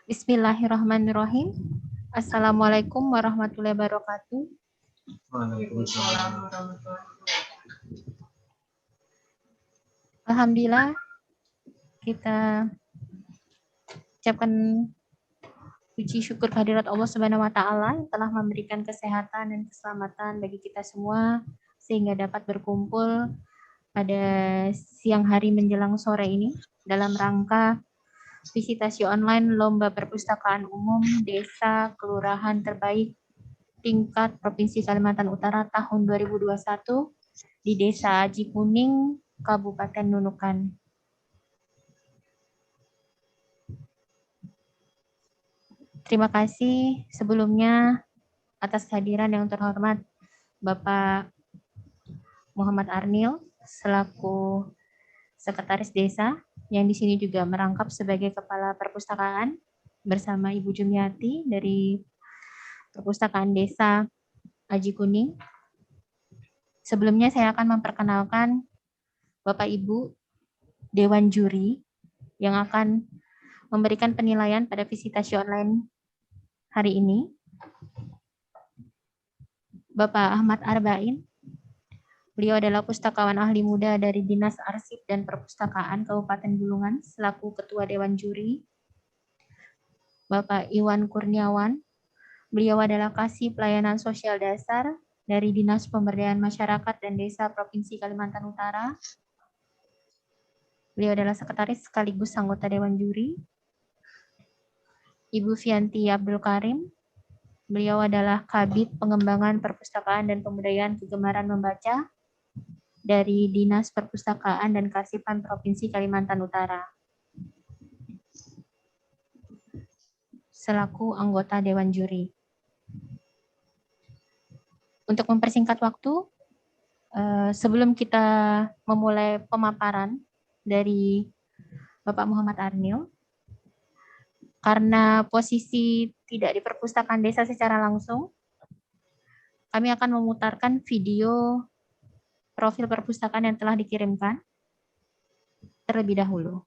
Bismillahirrahmanirrahim. Assalamualaikum warahmatullahi wabarakatuh. Waalaikumsalam. Alhamdulillah, kita ucapkan puji syukur kehadirat Allah Subhanahu wa taala yang telah memberikan kesehatan dan keselamatan bagi kita semua sehingga dapat berkumpul pada siang hari menjelang sore ini dalam rangka visitasi online Lomba Perpustakaan Umum Desa Kelurahan Terbaik tingkat Provinsi Kalimantan Utara tahun 2021 di Desa Aji Kuning, Kabupaten Nunukan. Terima kasih sebelumnya atas kehadiran yang terhormat Bapak Muhammad Arnil selaku Sekretaris Desa yang di sini juga merangkap sebagai Kepala Perpustakaan bersama Ibu Jumiati dari Perpustakaan Desa Aji Kuning. Sebelumnya saya akan memperkenalkan Bapak Ibu Dewan Juri yang akan memberikan penilaian pada visitasi online hari ini. Bapak Ahmad Arba'in, beliau adalah pustakawan ahli muda dari Dinas Arsip dan Perpustakaan Kabupaten Bulungan selaku Ketua Dewan Juri. Bapak Iwan Kurniawan, beliau adalah Kasih Pelayanan Sosial Dasar dari Dinas Pemberdayaan Masyarakat dan Desa Provinsi Kalimantan Utara. Beliau adalah sekretaris sekaligus anggota Dewan Juri. Ibu Fianti Abdul Karim, beliau adalah Kabid Pengembangan Perpustakaan dan Pemberdayaan Kegemaran Membaca dari Dinas Perpustakaan dan Kearsipan Provinsi Kalimantan Utara. Selaku anggota Dewan Juri. Untuk mempersingkat waktu, sebelum kita memulai pemaparan dari Bapak Muhammad Arnil, karena posisi tidak di perpustakaan desa secara langsung, kami akan memutarkan video profil perpustakaan yang telah dikirimkan terlebih dahulu.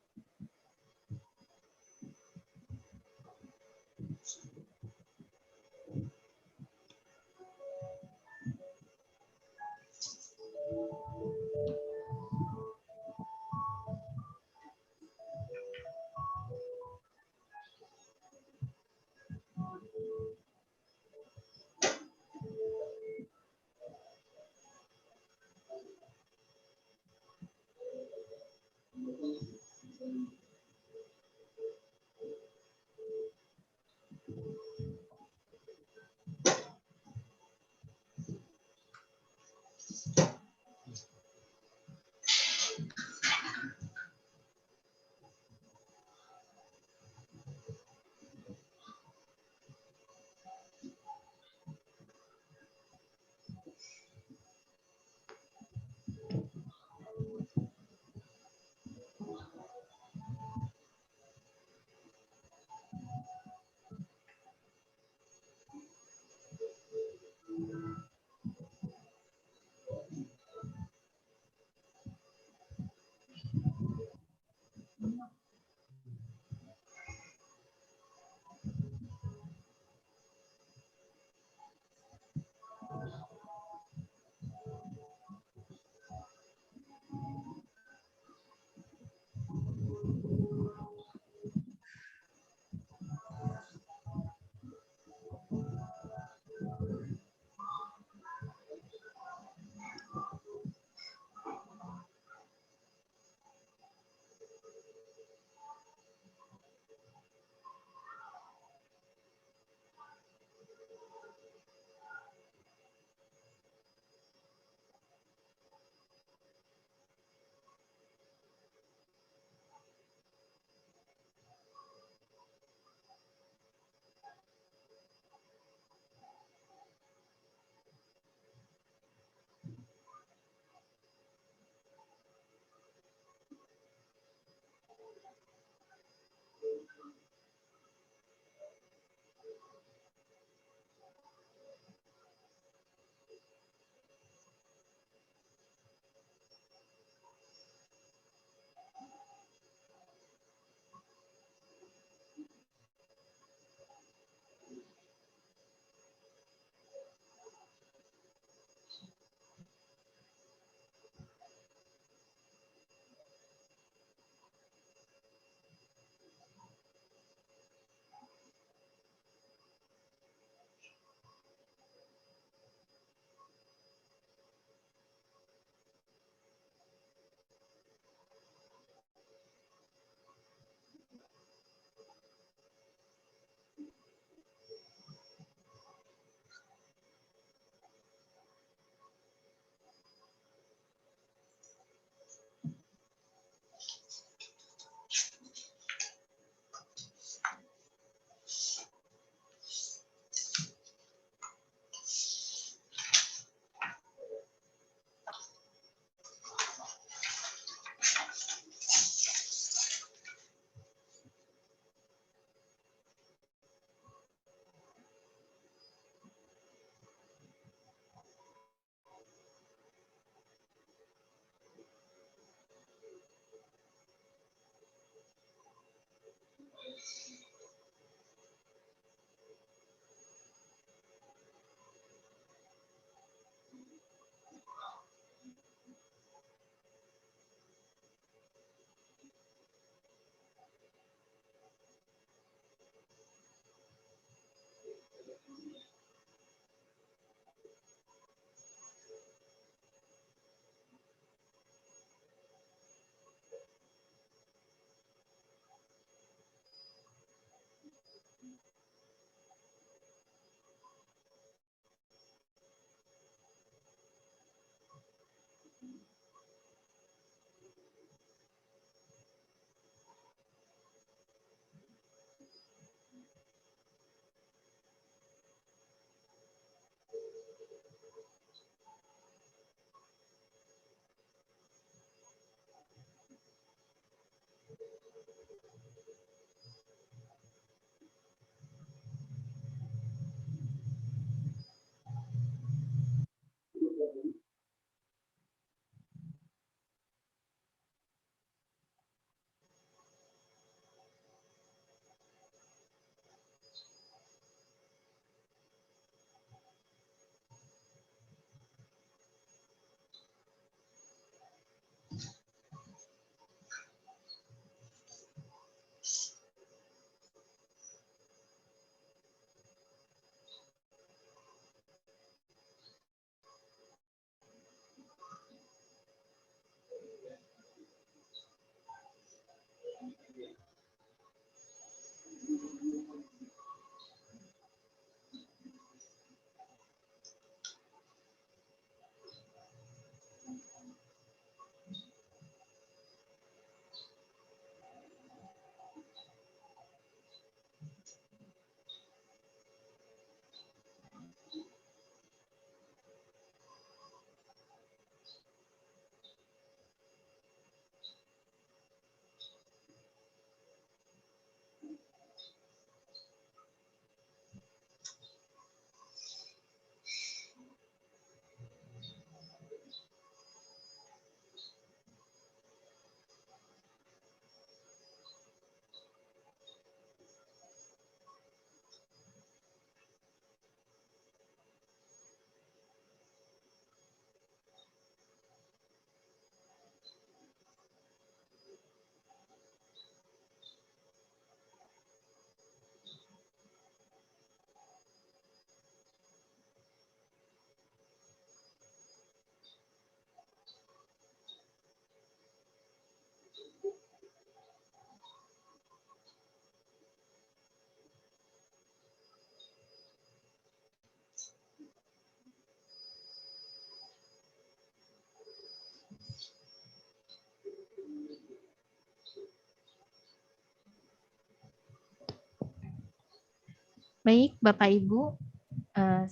Baik, Bapak Ibu,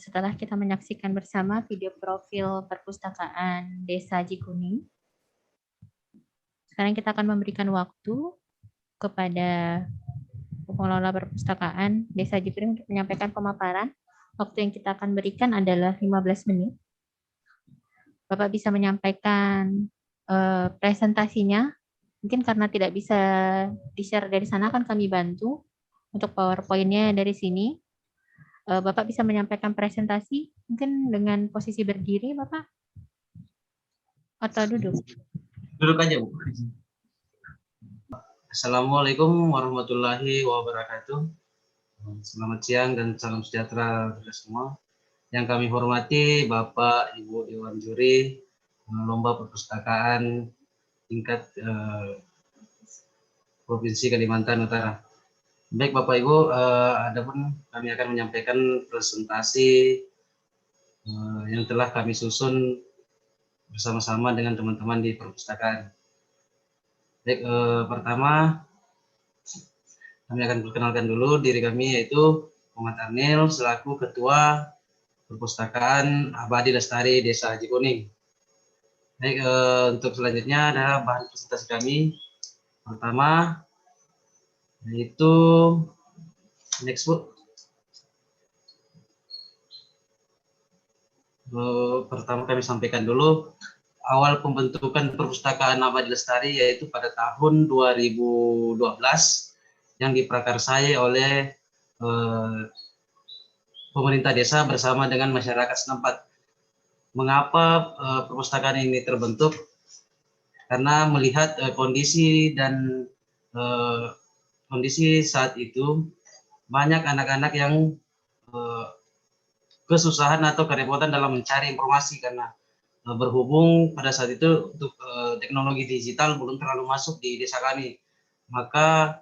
setelah kita menyaksikan bersama video profil perpustakaan Desa Jikuning, sekarang kita akan memberikan waktu kepada pengelola perpustakaan Desa Jikuning untuk menyampaikan pemaparan. Waktu yang kita akan berikan adalah 15 menit. Bapak bisa menyampaikan presentasinya. Mungkin karena tidak bisa di-share dari sana, akan kami bantu untuk PowerPoint-nya dari sini. Bapak bisa menyampaikan presentasi, mungkin dengan posisi berdiri, Bapak, atau duduk? Duduk aja, Bu. Assalamualaikum warahmatullahi wabarakatuh. Selamat siang dan salam sejahtera kepada semua. Yang kami hormati Bapak Ibu Dewan Juri Lomba Perpustakaan tingkat Provinsi Kalimantan Utara. Baik Bapak Ibu, adapun kami akan menyampaikan presentasi yang telah kami susun bersama-sama dengan teman-teman di perpustakaan. Baik, pertama kami akan perkenalkan dulu diri kami, yaitu Muhammad Arnil selaku Ketua Perpustakaan Abadi Lestari Desa Jikuning. Baik, untuk selanjutnya adalah bahan presentasi kami. Pertama, yaitu next Bu. Pertama kami sampaikan dulu awal pembentukan Perpustakaan Abadi Lestari, yaitu pada tahun 2012 yang diprakarsai oleh pemerintah desa bersama dengan masyarakat setempat. Mengapa perpustakaan ini terbentuk? Karena melihat kondisi dan kondisi saat itu banyak anak-anak yang kesusahan atau kerepotan dalam mencari informasi, karena berhubung pada saat itu untuk teknologi digital belum terlalu masuk di desa kami, maka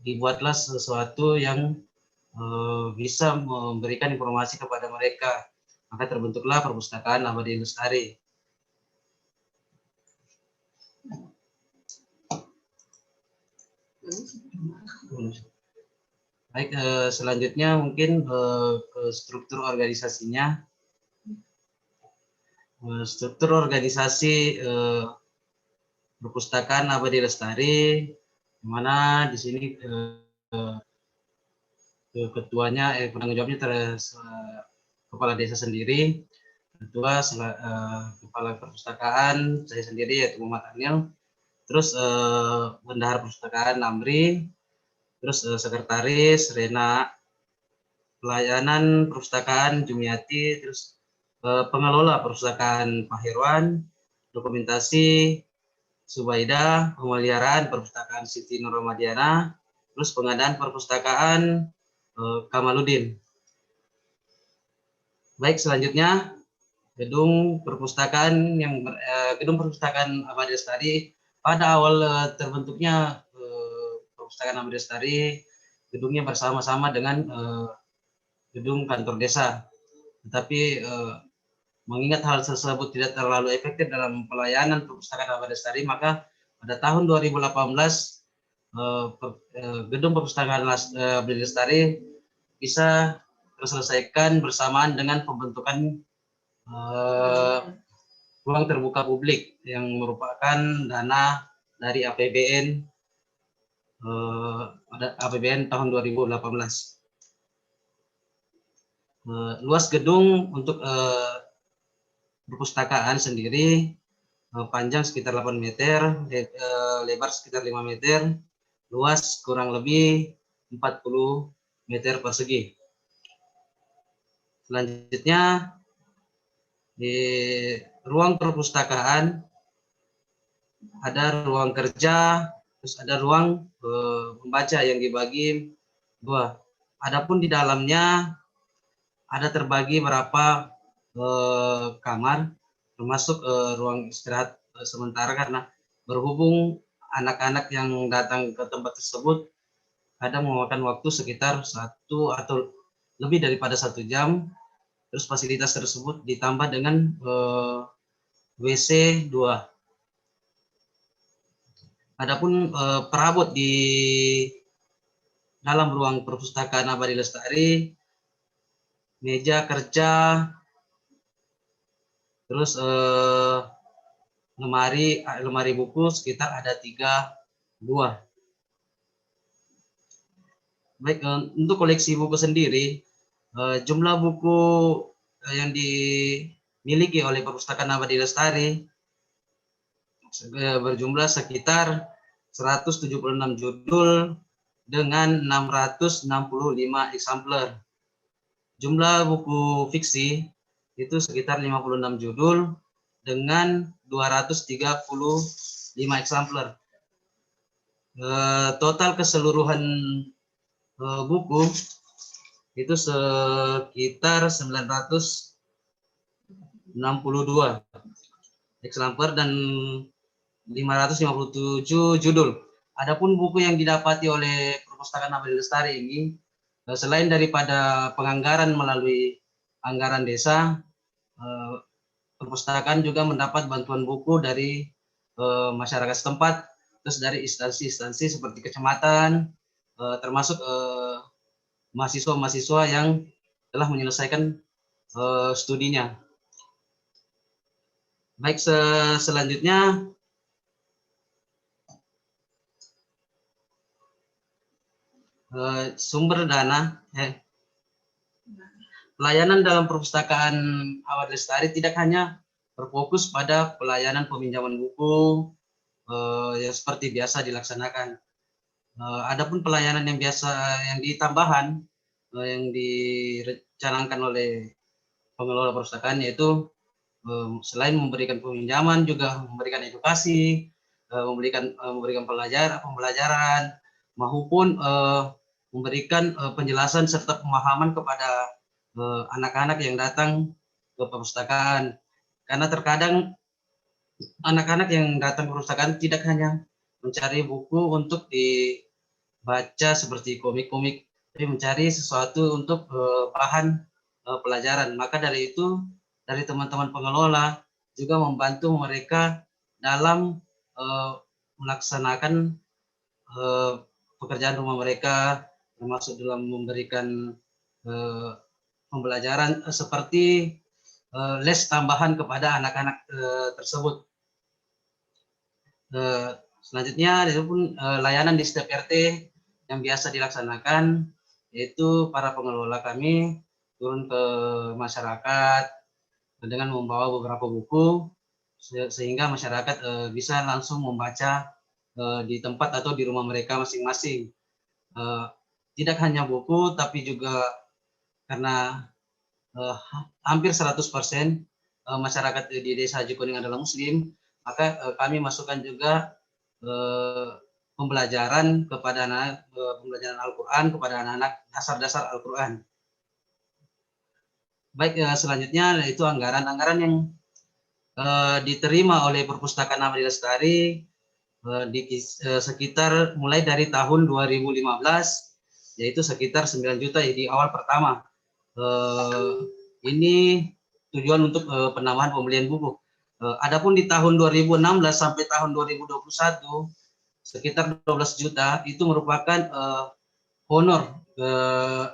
dibuatlah sesuatu yang bisa memberikan informasi kepada mereka. Maka terbentuklah Perpustakaan Abadi Lestari. Baik, selanjutnya mungkin ke struktur organisasinya. Struktur organisasi Perpustakaan Abadi Lestari, di mana di sini ketuanya, penanggung jawabnya kepala desa sendiri, ketua, kepala perpustakaan saya sendiri yaitu Muhammad Anil, terus bendahara perpustakaan Amri, terus sekretaris Rena, pelayanan perpustakaan Jumiati, terus pengelola perpustakaan Pak Herwan, dokumentasi Subaida, pemeliharaan perpustakaan Siti Nurmadiana, terus pengadaan perpustakaan Kamaludin. Baik, selanjutnya gedung perpustakaan gedung perpustakaan Abadi Lestari. Pada awal terbentuknya perpustakaan Abadi Lestari, gedungnya bersama-sama dengan gedung kantor desa. Tetapi mengingat hal tersebut tidak terlalu efektif dalam pelayanan perpustakaan Abadi Lestari, maka pada tahun 2018 gedung perpustakaan Abadi Lestari bisa terselesaikan bersamaan dengan pembentukan ruang terbuka publik yang merupakan dana dari APBN tahun 2018. Luas gedung untuk perpustakaan sendiri panjang sekitar 8 meter, lebar sekitar 5 meter, luas kurang lebih 40 meter persegi. Selanjutnya di ruang perpustakaan ada ruang kerja, terus ada ruang membaca yang dibagi dua. Adapun di dalamnya ada terbagi berapa kamar, termasuk ruang istirahat sementara, karena berhubung anak-anak yang datang ke tempat tersebut kadang memakan waktu sekitar 1 atau lebih daripada 1 jam. Terus fasilitas tersebut ditambah dengan WC 2. Adapun perabot di dalam ruang perpustakaan Abadi Lestari, meja kerja, terus lemari buku sekitar ada 3 buah. Baik, untuk koleksi buku sendiri, jumlah buku yang dimiliki oleh Perpustakaan Abadi Lestari berjumlah sekitar 176 judul dengan 665 eksemplar. Jumlah buku fiksi itu sekitar 56 judul dengan 235 eksemplar. Total keseluruhan buku itu sekitar 962 eksemplar dan 557 judul. Adapun buku yang didapati oleh Perpustakaan Abadi Lestari ini, selain daripada penganggaran melalui anggaran desa, perpustakaan juga mendapat bantuan buku dari masyarakat setempat, terus dari instansi-instansi seperti kecamatan, termasuk mahasiswa-mahasiswa yang telah menyelesaikan studinya. Baik, selanjutnya sumber dana. Pelayanan dalam perpustakaan Abadi Lestari tidak hanya berfokus pada pelayanan peminjaman buku yang seperti biasa dilaksanakan. Adapun pelayanan yang biasa yang ditambahkan yang direncanakan oleh pengelola perpustakaan yaitu selain memberikan peminjaman juga memberikan edukasi, memberikan pembelajaran maupun memberikan penjelasan serta pemahaman kepada anak-anak yang datang ke perpustakaan. Karena terkadang anak-anak yang datang ke perpustakaan tidak hanya mencari buku untuk dibaca seperti komik-komik, tapi mencari sesuatu untuk bahan pelajaran. Maka dari itu, dari teman-teman pengelola juga membantu mereka dalam melaksanakan pekerjaan rumah mereka, termasuk dalam memberikan pembelajaran seperti les tambahan kepada anak-anak tersebut. Selanjutnya, itu pun layanan di setiap RT yang biasa dilaksanakan, yaitu para pengelola kami turun ke masyarakat dengan membawa beberapa buku, sehingga masyarakat bisa langsung membaca di tempat atau di rumah mereka masing-masing. Tidak hanya buku, tapi juga karena hampir 100% masyarakat di Desa Haji Kuning adalah Muslim, maka kami masukkan juga pembelajaran kepada anak pembelajaran Al-Quran kepada anak-anak dasar-dasar Al-Quran. Baik, selanjutnya yaitu anggaran yang diterima oleh Perpustakaan Abadi Lestari sekitar mulai dari tahun 2015, yaitu sekitar 9 juta di awal pertama. Ini tujuan untuk penambahan pembelian buku. Adapun di tahun 2016 sampai tahun 2021 sekitar 12 juta itu merupakan honor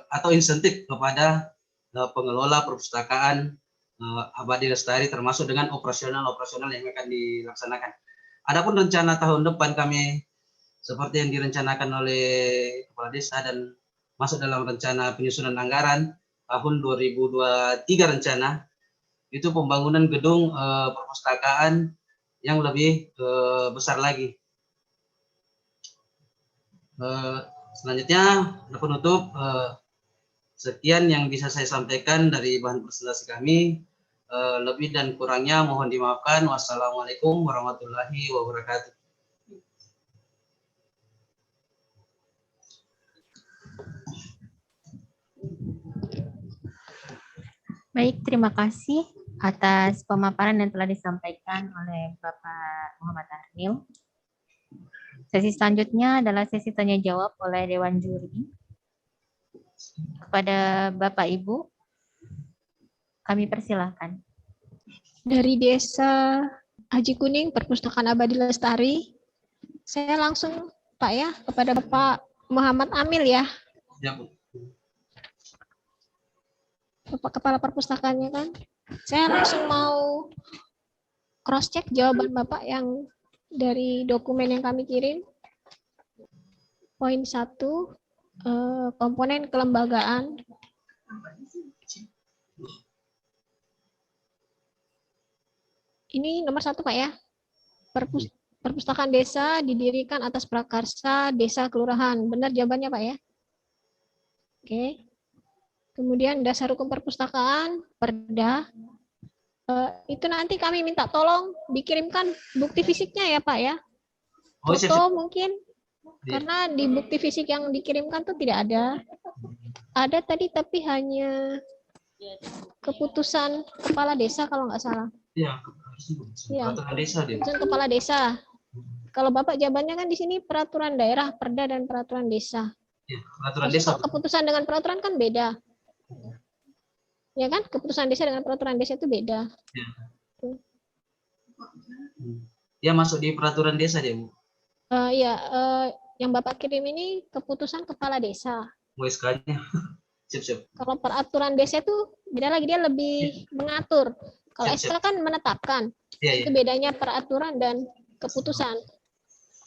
atau insentif kepada pengelola perpustakaan Abadi Lestari, termasuk dengan operasional yang akan dilaksanakan. Adapun rencana tahun depan kami seperti yang direncanakan oleh Kepala Desa dan masuk dalam rencana penyusunan anggaran tahun 2023 rencana itu pembangunan gedung perpustakaan yang lebih besar lagi. Selanjutnya, penutup, sekian yang bisa saya sampaikan dari bahan presentasi kami. Lebih dan kurangnya mohon dimaafkan. Wassalamualaikum warahmatullahi wabarakatuh. Baik, terima kasih atas pemaparan yang telah disampaikan oleh Bapak Muhammad Arnil. Sesi selanjutnya adalah sesi tanya jawab oleh Dewan Juri. Kepada Bapak Ibu, kami persilahkan. Dari Desa Haji Kuning, Perpustakaan Abadi Lestari, saya langsung Pak ya kepada Bapak Muhammad Amil ya, Ya, Bu. Bapak Kepala Perpustakaannya kan. Saya langsung mau cross check jawaban Bapak yang dari dokumen yang kami kirim. Poin 1, komponen kelembagaan. Ini nomor 1 Pak ya. Perpustakaan desa didirikan atas prakarsa desa kelurahan. Benar jawabannya Pak ya? Oke. Kemudian dasar hukum perpustakaan, Perda. Itu nanti kami minta tolong dikirimkan bukti fisiknya ya Pak ya. Oh, siap, Foto siap. mungkin, Iya. karena di bukti fisik yang dikirimkan tuh tidak ada. Ada tadi tapi hanya keputusan kepala desa kalau nggak salah. Iya, Iya. peraturan desa dia. Keputusan kepala desa. Kalau Bapak jawabannya kan di sini peraturan daerah, Perda dan peraturan desa. Iya, peraturan Terus desa. kalau keputusan dengan peraturan kan beda. Ya kan? Keputusan desa dengan peraturan desa itu beda. Iya. Dia masuk di peraturan desa dia, Bu. Iya, yang Bapak kirim ini keputusan kepala desa. WSK-nya. Siap. Kalau peraturan desa itu beda lagi, dia lebih mengatur. Kalau Siap, SK kan menetapkan. Iya. Itu bedanya peraturan dan keputusan.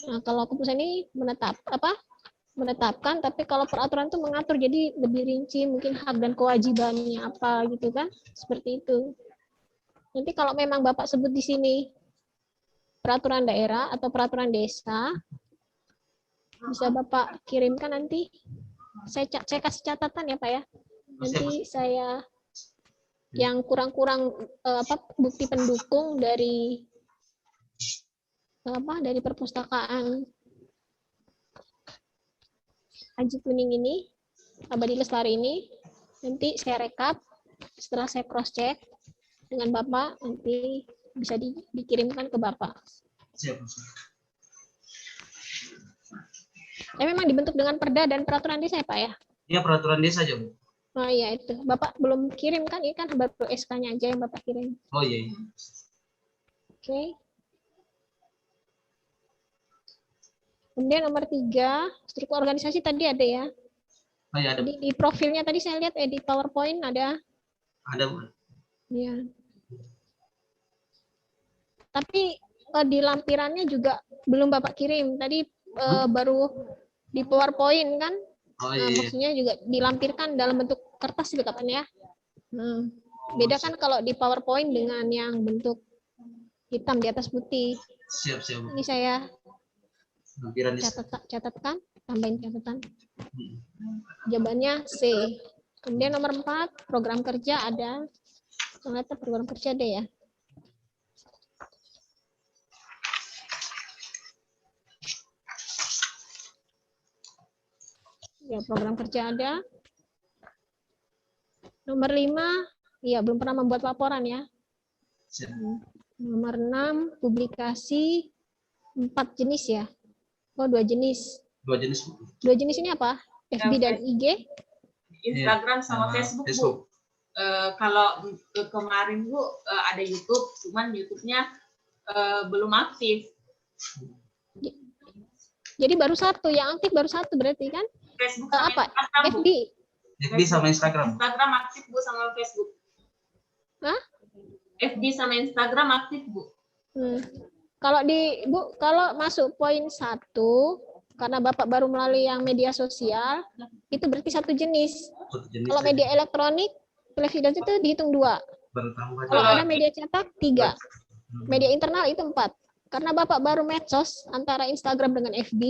Nah, kalau keputusan ini menetapkan, tapi kalau peraturan itu mengatur, jadi lebih rinci, mungkin hak dan kewajibannya apa gitu kan, seperti itu. Nanti kalau memang Bapak sebut di sini peraturan daerah atau peraturan desa, bisa Bapak kirimkan nanti. Saya kasih catatan ya Pak ya. Nanti saya yang kurang-kurang bukti pendukung dari perpustakaan Haji Kuning ini, Abadi Lestari ini, nanti saya rekap. Setelah saya cross check dengan Bapak, nanti bisa dikirimkan ke Bapak. Siap. Memang dibentuk dengan perda dan peraturan desa ya Pak ya? Iya, peraturan desa aja, Bu. Oh iya itu. Bapak belum kirim kan? Ini kan baru SK-nya aja yang Bapak kirim. Oh iya. Oke. Kemudian nomor 3, struktur organisasi tadi ada ya. Oh iya, ada. Di profilnya tadi saya lihat di PowerPoint ada. Ada, Bu. Iya. Tapi di lampirannya juga belum Bapak kirim. Tadi baru di PowerPoint kan? Oh Nah, iya. maksudnya juga dilampirkan dalam bentuk kertas gitu kapan ya? Beda kan kalau di PowerPoint dengan yang bentuk hitam di atas putih. Siap. Ini saya Lampiran desa. catatkan, tambahin catatan. Jawabannya C. Kemudian nomor 4, program kerja ada. Ternyata program kerja ada ya. Ya, program kerja ada. Nomor 5, ya belum pernah membuat laporan ya. Siap. Nomor 6, publikasi 4 jenis ya. Oh, 2 jenis. 2 jenis, Bu. 2 jenis ini apa? FB dan IG? Instagram sama Facebook, Bu. Kalau kemarin Bu ada YouTube, cuman YouTube-nya belum aktif. Jadi baru 1, yang aktif baru 1 berarti kan? Facebook sama Apa? Instagram, Bu. FB? FB sama Instagram. Instagram aktif Bu sama Facebook. Hah? FB sama Instagram aktif Bu. Kalau kalau masuk poin 1, karena Bapak baru melalui yang media sosial, itu berarti 1 jenis. Kalau media elektronik, televisi itu dihitung 2. Kalau ada media cetak 3. Media internal itu 4. Karena Bapak baru medsos antara Instagram dengan FB,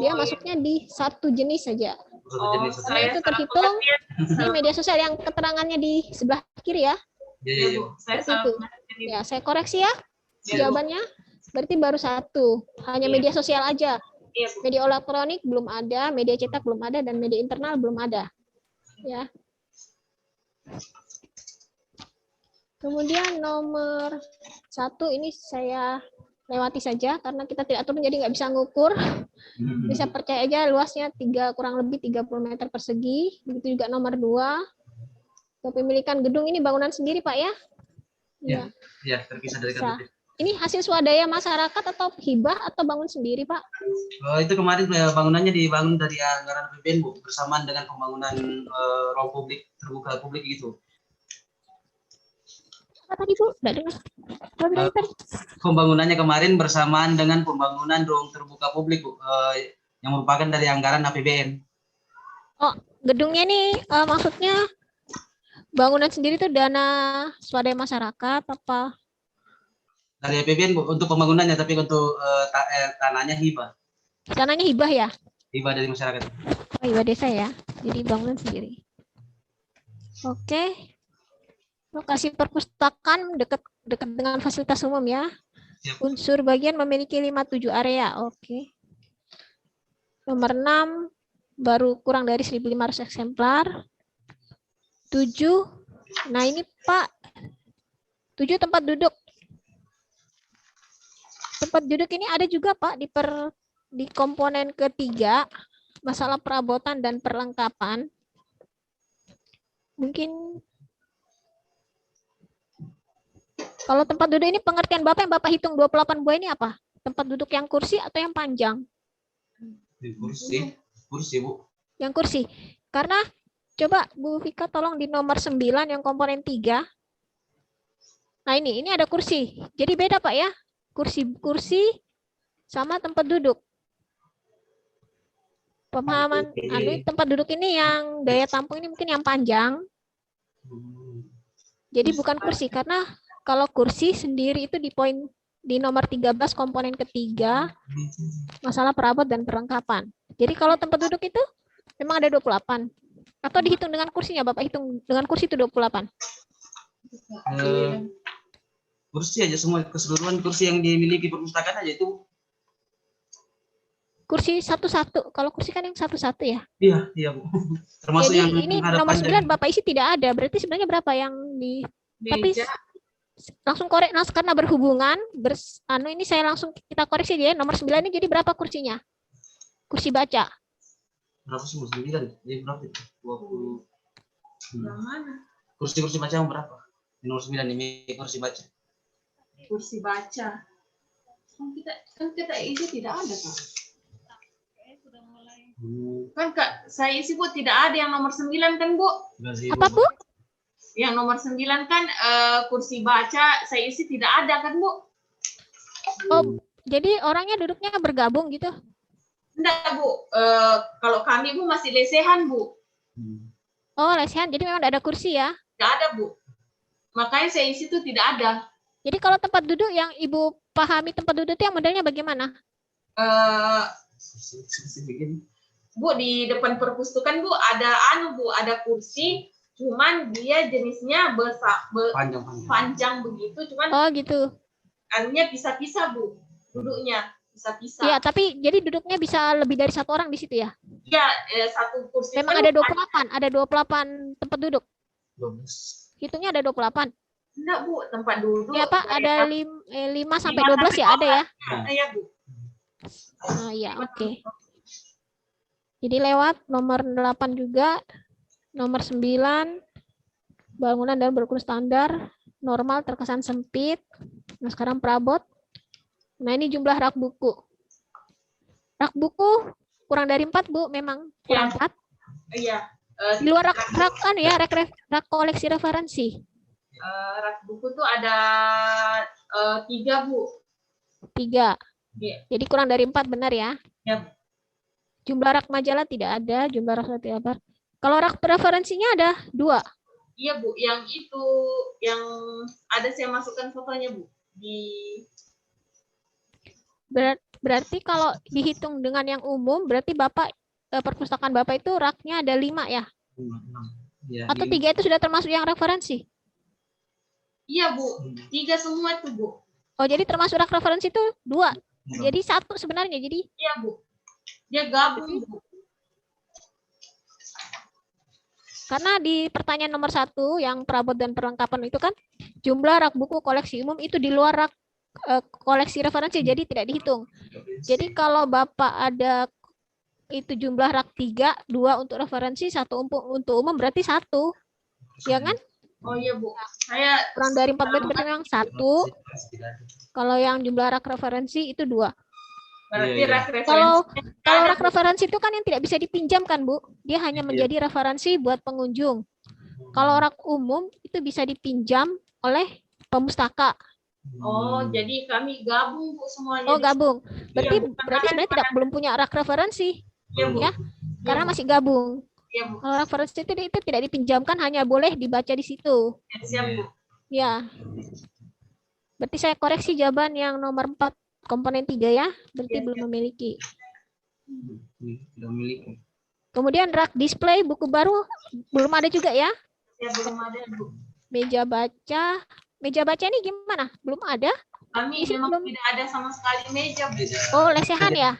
dia masuknya di 1 jenis saja. Karena itu terhitung di media sosial yang keterangannya di sebelah kiri ya. Iya. Ya, saya koreksi ya. Jawabannya berarti baru 1. Hanya media sosial aja. Media elektronik belum ada, media cetak belum ada, dan media internal belum ada. Ya. Kemudian nomor 1 ini saya lewati saja karena kita tidak turun jadi nggak bisa ngukur. Bisa percaya aja luasnya kurang lebih 30 meter persegi. Begitu juga nomor 2. Kepemilikan gedung ini bangunan sendiri Pak ya? Iya, terpisah dari KTP. Ini hasil swadaya masyarakat atau hibah atau bangun sendiri, Pak? Itu kemarin bangunannya dibangun dari anggaran APBN, Bu, bersamaan dengan pembangunan ruang publik terbuka publik gitu. Apa tadi, Bu? Nggak dengar. Apa bilang tadi? Pembangunannya kemarin bersamaan dengan pembangunan ruang terbuka publik, Bu, yang merupakan dari anggaran APBN. Oh, gedungnya nih maksudnya bangunan sendiri itu dana swadaya masyarakat apa? Dari APBN, Bu, untuk pembangunannya, tapi untuk tanahnya hibah. Dananya hibah ya? Hibah dari masyarakat. Oh, hibah desa ya. Jadi bangunan sendiri. Oke. Lokasi perpustakaan dekat dengan fasilitas umum ya. Siap. Unsur bagian memiliki 57 area. Oke. Nomor 6 baru kurang dari 1.500 eksemplar. 7. Nah, ini Pak. 7 tempat duduk. Tempat duduk ini ada juga Pak di komponen ketiga, masalah perabotan dan perlengkapan. Mungkin kalau tempat duduk ini pengertian Bapak yang Bapak hitung 28 buah ini apa? Tempat duduk yang kursi atau yang panjang? Kursi, Bu. Yang kursi. Karena coba Bu Vika tolong di nomor 9 yang komponen 3. Nah, ini ada kursi. Jadi beda Pak ya. Kursi sama tempat duduk. Pemahaman tempat duduk ini yang daya tampung ini mungkin yang panjang. Jadi bukan kursi, karena kalau kursi sendiri itu di nomor 13 komponen ketiga, masalah perabot dan perlengkapan. Jadi kalau tempat duduk itu memang ada 28. Atau dihitung dengan kursinya, Bapak hitung dengan kursi itu 28. Kursi aja, semua keseluruhan kursi yang dimiliki perpustakaan aja itu. Kursi satu-satu. Kalau kursi kan yang satu-satu ya. Iya, Bu. Termasuk jadi yang ini nomor 9 Bapak isi tidak ada. Berarti sebenarnya berapa yang di tapi langsung korek karena berhubungan ini saya langsung kita koreksi dia. Nomor 9 ini jadi berapa kursinya? Kursi baca. Berapa sih? 9. Jadi berapa itu? 20. Yang mana? Kursi baca yang berapa? Di nomor 9 ini kursi baca. Kursi baca. Kan kita isi tidak ada, Kak. Kan Kak, saya isi Bu tidak ada yang nomor 9 kan Bu? Apa Bu? Yang nomor 9 kan kursi baca saya isi tidak ada kan Bu? Oh, jadi orangnya duduknya bergabung gitu? Enggak Bu, kalau kami Bu masih lesehan Bu. Oh, lesehan, jadi memang tidak ada kursi ya? Tidak ada Bu. Makanya saya isi itu tidak ada. Jadi kalau tempat duduk yang Ibu pahami tempat duduk itu yang modelnya bagaimana? Bu, di depan perpustakaan Bu ada kursi, cuman dia jenisnya panjang begitu, cuman oh gitu. Anunya pisah-pisah Bu, duduknya pisah-pisah. Iya, tapi jadi duduknya bisa lebih dari satu orang di situ ya? Iya, satu kursi. Memang ada 28 tempat duduk. 12. Hitungnya ada 28. Enggak Bu, tempat duduk. Ya Pak, ada 5 sampai 12 ya ada ya? Iya Bu. Oh iya, oke. Jadi lewat nomor 8 juga, nomor 9, bangunan dan berukur standar, normal terkesan sempit. Nah sekarang perabot. Nah ini jumlah rak buku. Rak buku kurang dari 4 Bu, memang kurang 4. Iya. Di luar rak kan ya, rak koleksi referensi. Rak buku tuh ada 3 Bu. 3. Iya. Jadi kurang dari 4 benar ya? Ya. Jumlah rak majalah tidak ada, jumlah rak tidak ada. Kalau rak referensinya ada 2. Iya Bu, yang itu yang ada saya masukkan fotonya Bu di. Berarti kalau dihitung dengan yang umum, berarti Bapak perpustakaan Bapak itu raknya ada 5 ya? Ya, Atau 3 itu sudah termasuk yang referensi? Iya Bu, 3 semua itu Bu. Oh jadi termasuk rak referensi itu 2. Jadi 1 sebenarnya. Jadi iya Bu. Dia gabung Bu. Karena di pertanyaan nomor 1 yang perabot dan perlengkapan itu kan jumlah rak buku koleksi umum itu di luar rak koleksi referensi, jadi tidak dihitung. Jadi kalau Bapak ada itu jumlah rak 3, 2 untuk referensi, 1 untuk umum berarti 1. Ya kan? Oh iya Bu, saya Kurang dari 14 berarti memang 1. Tidak ada. Kalau yang jumlah rak referensi itu 2. berarti Iya, iya. rak Kalau referensinya kalau ada, rak Bu. referensi itu kan yang tidak bisa dipinjamkan, Bu. Dia hanya Iya. menjadi referensi buat pengunjung. Kalau rak umum itu bisa dipinjam oleh pemustaka. Oh, jadi kami gabung Bu semuanya. Oh, di sini. gabung. Berarti Iya, Bu. berarti sebenarnya tidak belum punya rak referensi Iya Bu. ya, karena Bu. masih gabung. Iya Bu. Kalau referensi itu tidak dipinjamkan, hanya boleh dibaca di situ. Siap Bu. Ya. Berarti saya koreksi jawaban yang nomor 4 komponen 3 ya. Berarti Iya, belum memiliki. Tidak memiliki. Kemudian rak display buku baru belum ada juga ya. Ya belum ada Bu. Meja baca. Meja baca ini gimana? Belum ada? Kami Isi memang belum. tidak ada sama sekali meja Bu. Oh, lesehan ya?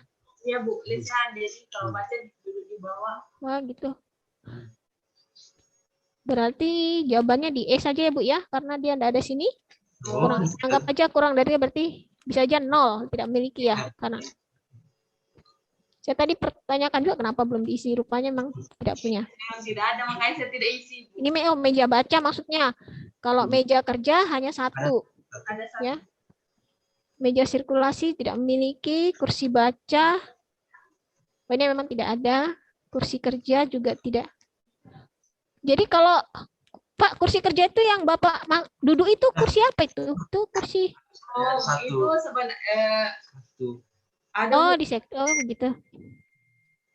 Iya Bu, lesehan. Jadi kalau baca duduk di bawah. Wah, gitu. Berarti jawabannya di E saja ya, Bu ya, karena dia tidak ada sini. Kurang, anggap aja kurang dari berarti bisa aja 0, tidak memiliki ya, karena saya tadi pertanyakan juga kenapa belum diisi, rupanya memang tidak punya. Memang tidak ada, makanya saya tidak isi. Ini meja baca maksudnya. Kalau meja kerja hanya 1. Ada satu. Ya. Meja sirkulasi tidak memiliki, kursi baca ini memang tidak ada, kursi kerja juga tidak. Jadi kalau Pak, kursi kerja itu yang Bapak duduk itu kursi apa itu? Itu kursi. Oh, Satu. itu sebenarnya ada Oh, Bu. di sektor begitu.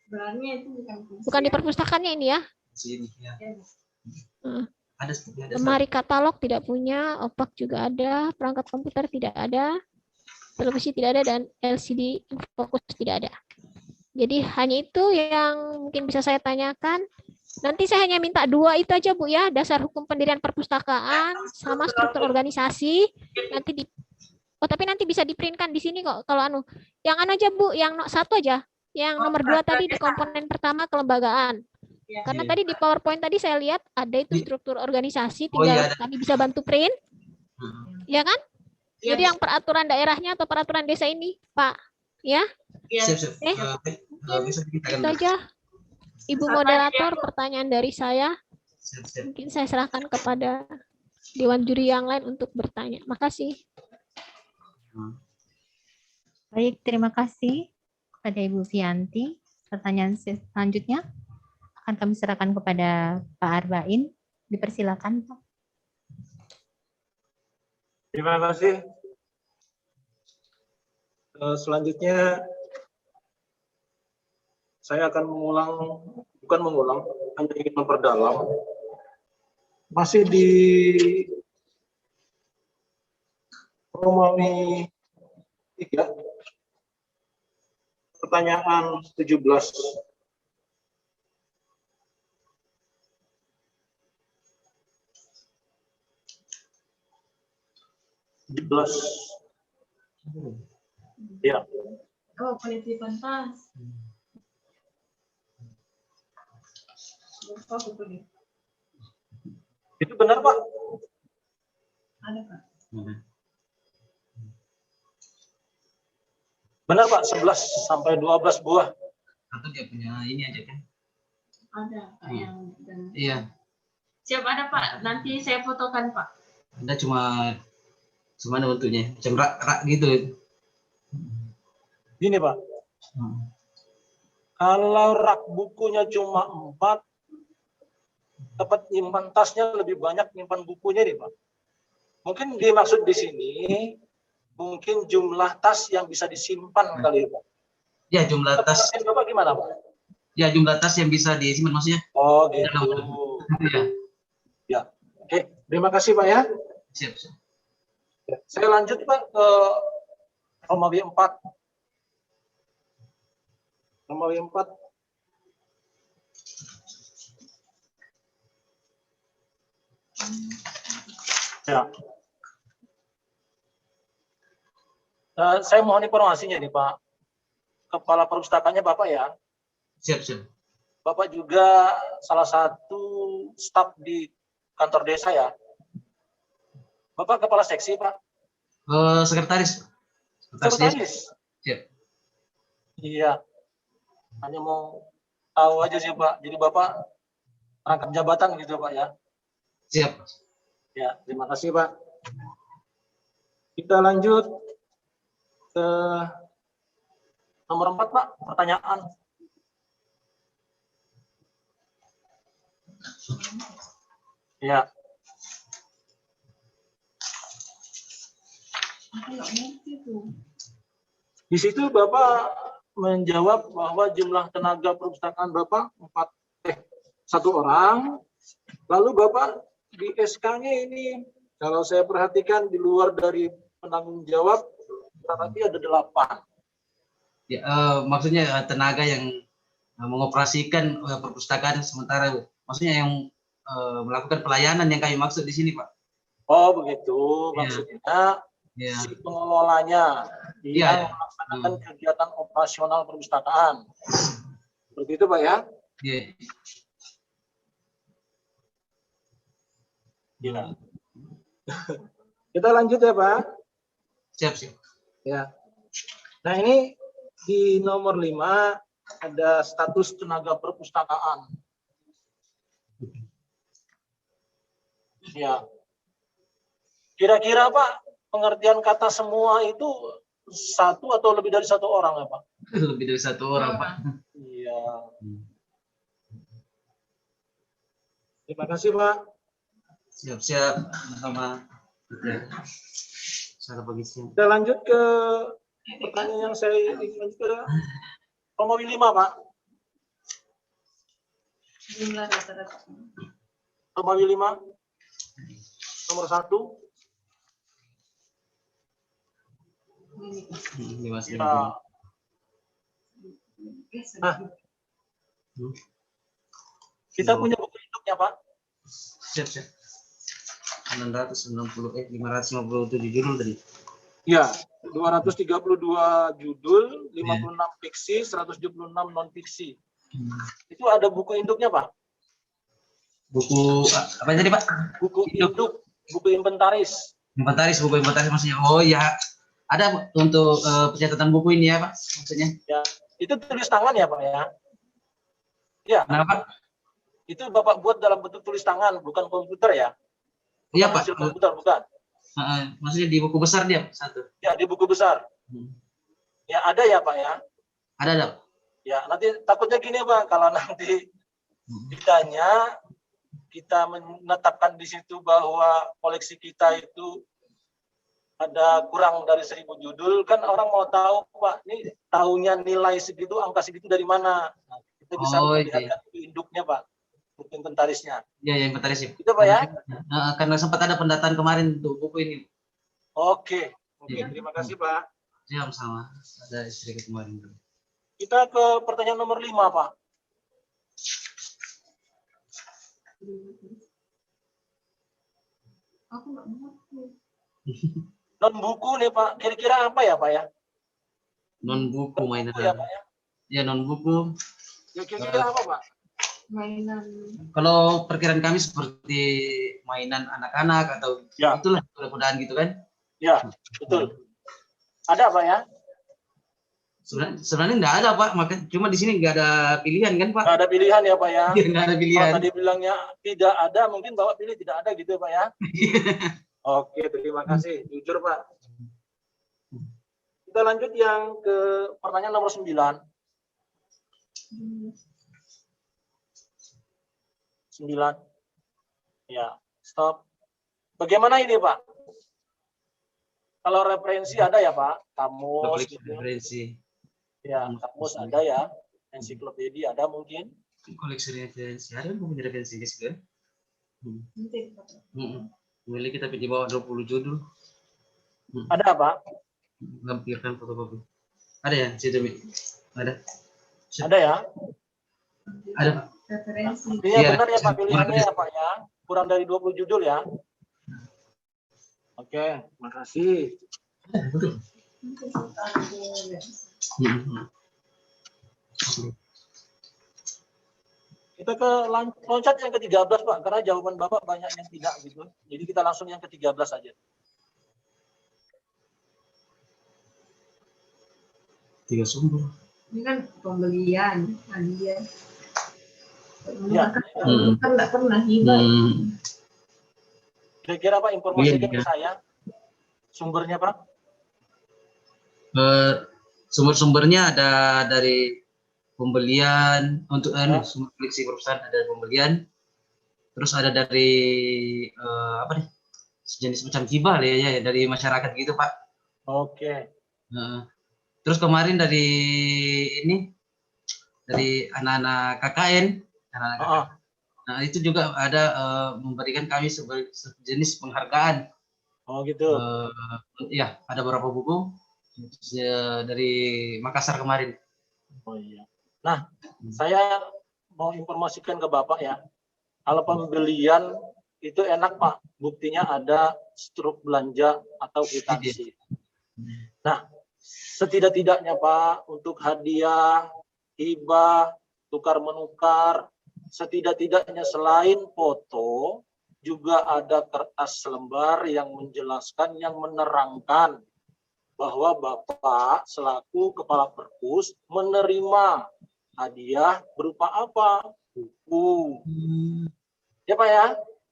Sebenarnya itu bukan kursi. Bukan di perpustakaannya ini ya. Sini ya. Ya, Bu. Ada Lemari katalog tidak punya, opak juga ada, perangkat komputer tidak ada, televisi tidak ada, dan LCD fokus tidak ada. Jadi hanya itu yang mungkin bisa saya tanyakan. Nanti saya hanya minta 2 itu aja Bu ya, dasar hukum pendirian perpustakaan sama struktur organisasi. Nanti tapi nanti bisa diprintkan di sini kok kalau anu. Yang anu aja Bu, yang 1 aja. Yang nomor 2 tadi di komponen pertama kelembagaan. Ya. Karena tadi di PowerPoint tadi saya lihat ada itu struktur organisasi, Oh, tinggal iya, kami bisa bantu print. Ya kan? Ya, Jadi yang peraturan daerahnya atau peraturan desa ini, Pak. Ya, ya. Siap. Bisa itu kita aja. Ibu Satu moderator, aja, Bu. pertanyaan dari saya. Siap. Mungkin saya serahkan kepada Dewan Juri yang lain untuk bertanya. Makasih. Baik, terima kasih kepada Ibu Fianti. Pertanyaan selanjutnya akan kami serahkan kepada Pak Arbain. Dipersilakan, Pak. Terima kasih. Selanjutnya saya akan bukan mengulang, hanya ingin memperdalam. Masih di Romawi 3, pertanyaan 17. Ya, Oh, penelitian pas. Lupa buku ini. itu benar Pak. Ada Pak. Benar Pak, 11 sampai 12 buah. Atau dia punya ini aja kan? Ada Pak yang Iya. Siap ada Pak. Nanti saya fotokan Pak. Ada cuma ada bentuknya, macam rak gitu. Gini Pak, kalau rak bukunya cuma 4, dapat nyimpan tasnya lebih banyak nyimpan bukunya nih Pak. Mungkin dimaksud di sini, mungkin jumlah tas yang bisa disimpan kali Pak. Ya, jumlah tas. Bapak gimana Pak? Ya, jumlah tas yang bisa disimpan maksudnya. Oh gitu. Ya. Ya, oke. Terima kasih Pak ya. Siap. Saya lanjut Pak ke Romawi 4. Romawi 4. Ya. Saya mohon informasinya nih Pak. Kepala perpustakaannya Bapak ya. Siap. Bapak juga salah satu staf di kantor desa ya. Bapak kepala seksi Pak. Sekretaris. Sekretaris. Siap. Iya. Hanya mau tahu aja sih Pak. Jadi Bapak rangkap jabatan gitu Pak ya. Siap. Ya, terima kasih Pak. Kita lanjut ke nomor 4 Pak, pertanyaan. Ya. Di situ Bapak menjawab bahwa jumlah tenaga perpustakaan Bapak 1 orang. Lalu Bapak di SK-nya ini, kalau saya perhatikan di luar dari penanggung jawab, berarti ada 8. Ya, maksudnya tenaga yang mengoperasikan perpustakaan sementara, maksudnya yang melakukan pelayanan yang kami maksud di sini, Pak. Oh begitu, Ya. maksudnya Ya. si pengelolanya Ya, yang melaksanakan kegiatan operasional perpustakaan. Seperti itu Pak ya? Ya. Ya. Kita lanjut ya Pak. Siap, siap. Ya. Nah ini di nomor 5 ada status tenaga perpustakaan. Ya. Kira-kira Pak, pengertian kata semua itu 1 atau lebih dari 1 orang ya Pak? Lebih dari 1 orang, Pak. Iya. Terima kasih Pak. Siap-siap sama. Salah bagi siap. Kita lanjut ke pertanyaan yang saya ingin lanjut ke Romawi 5 Pak. Jumlah rata-rata. Romawi 5 nomor 1. Ini masih. Ya. Nah, kita punya buku induknya Pak. Siap, siap. 557 judul tadi. Ya, 232 judul, 56 fiksi, 176 non fiksi. Itu ada buku induknya Pak. Buku apa tadi, Pak? Buku induk, buku inventaris. Buku inventaris maksudnya. Oh ya, ada untuk pencatatan buku ini ya, Pak, maksudnya. Ya, itu tulis tangan ya Pak ya. Ya. Kenapa? Itu Bapak buat dalam bentuk tulis tangan, bukan komputer ya? Iya, Bukan Pak. hasil komputer, bukan? Maksudnya di buku besar dia satu. Ya, di buku besar. Ya, ada ya Pak ya? Ada. Ya, nanti takutnya gini Pak, kalau nanti ditanya, kita menetapkan di situ bahwa koleksi kita itu ada kurang dari 1000 judul, kan orang mau tahu Pak, ini tahunya nilai segitu, angka segitu dari mana? Nah, kita bisa melihatkan induknya Pak, buku inventarisnya. Iya, yang inventaris. Itu Pak ya? Karena sempat ada pendataan kemarin untuk buku ini. Oke, Ya. terima kasih Pak. Siap, sama. Ada istri kemarin. Kita ke pertanyaan nomor 5 Pak. Aku nggak mengerti. Non buku nih Pak, kira-kira apa ya Pak ya? Non buku mainan. Ya Pak ya? Ya, non buku. Ya, kira-kira apa Pak? Mainan. Kalau perkiraan kami seperti mainan anak-anak atau Ya. itulah mudah-mudahan gitu kan. Ya, betul. Ada Pak ya? Sebenarnya enggak ada, Pak. Maka cuma di sini enggak ada pilihan kan, Pak? Nggak ada pilihan ya Pak ya? Enggak ada pilihan. Kalau tadi bilangnya tidak ada, mungkin Bapak pilih tidak ada gitu ya Pak ya? Oke, terima kasih. Jujur Pak. Kita lanjut yang ke pertanyaan nomor 9. 9. Ya, stop. Bagaimana ini Pak? Kalau referensi ada ya Pak? Kamus. Gitu. Referensi. Ya, kamus ada ya. Ensiklopedia ada mungkin. Koleksi referensi. Ada buku referensi di situ. Memiliki tapi di bawah 20 judul. Ada Pak? Lampirkan fotokopi. Ada ya, situ, Mi? Ada. Ada ya? Ada, Pak. Referensi. Iya benar ya Pak, pilihannya ya Pak ya. Kurang dari 20 judul ya. Oke, makasih. Kita ke loncat yang ke-13 Pak, karena jawaban Bapak banyak yang tidak gitu. Jadi kita langsung yang ke-13 aja. 3 sumber. Ini kan pembelian hadiah. Ya. Kan nggak pernah hibah. Kira-kira Pak informasikan Iya. ke saya sumbernya Pak. Sumber-sumbernya ada dari pembelian untuk Ya. sumber koleksi perusahaan, ada pembelian, terus ada dari apa nih, sejenis macam hibah ya, dari masyarakat gitu Pak. Oke. Terus kemarin dari ini, dari anak-anak KKN, nah itu juga ada memberikan kami sejenis penghargaan. Oh gitu. Ya, ada beberapa buku dari Makassar kemarin. Oh iya. Nah, saya mau informasikan ke Bapak ya. Kalau pembelian itu enak Pak, buktinya ada struk belanja atau kwitansi. Nah, setidak-tidaknya Pak, untuk hadiah, hibah, tukar menukar, setidak-tidaknya selain foto, juga ada kertas lembar yang menjelaskan, yang menerangkan bahwa Bapak selaku Kepala Perpus menerima hadiah berupa apa? Buku. Ya Pak ya?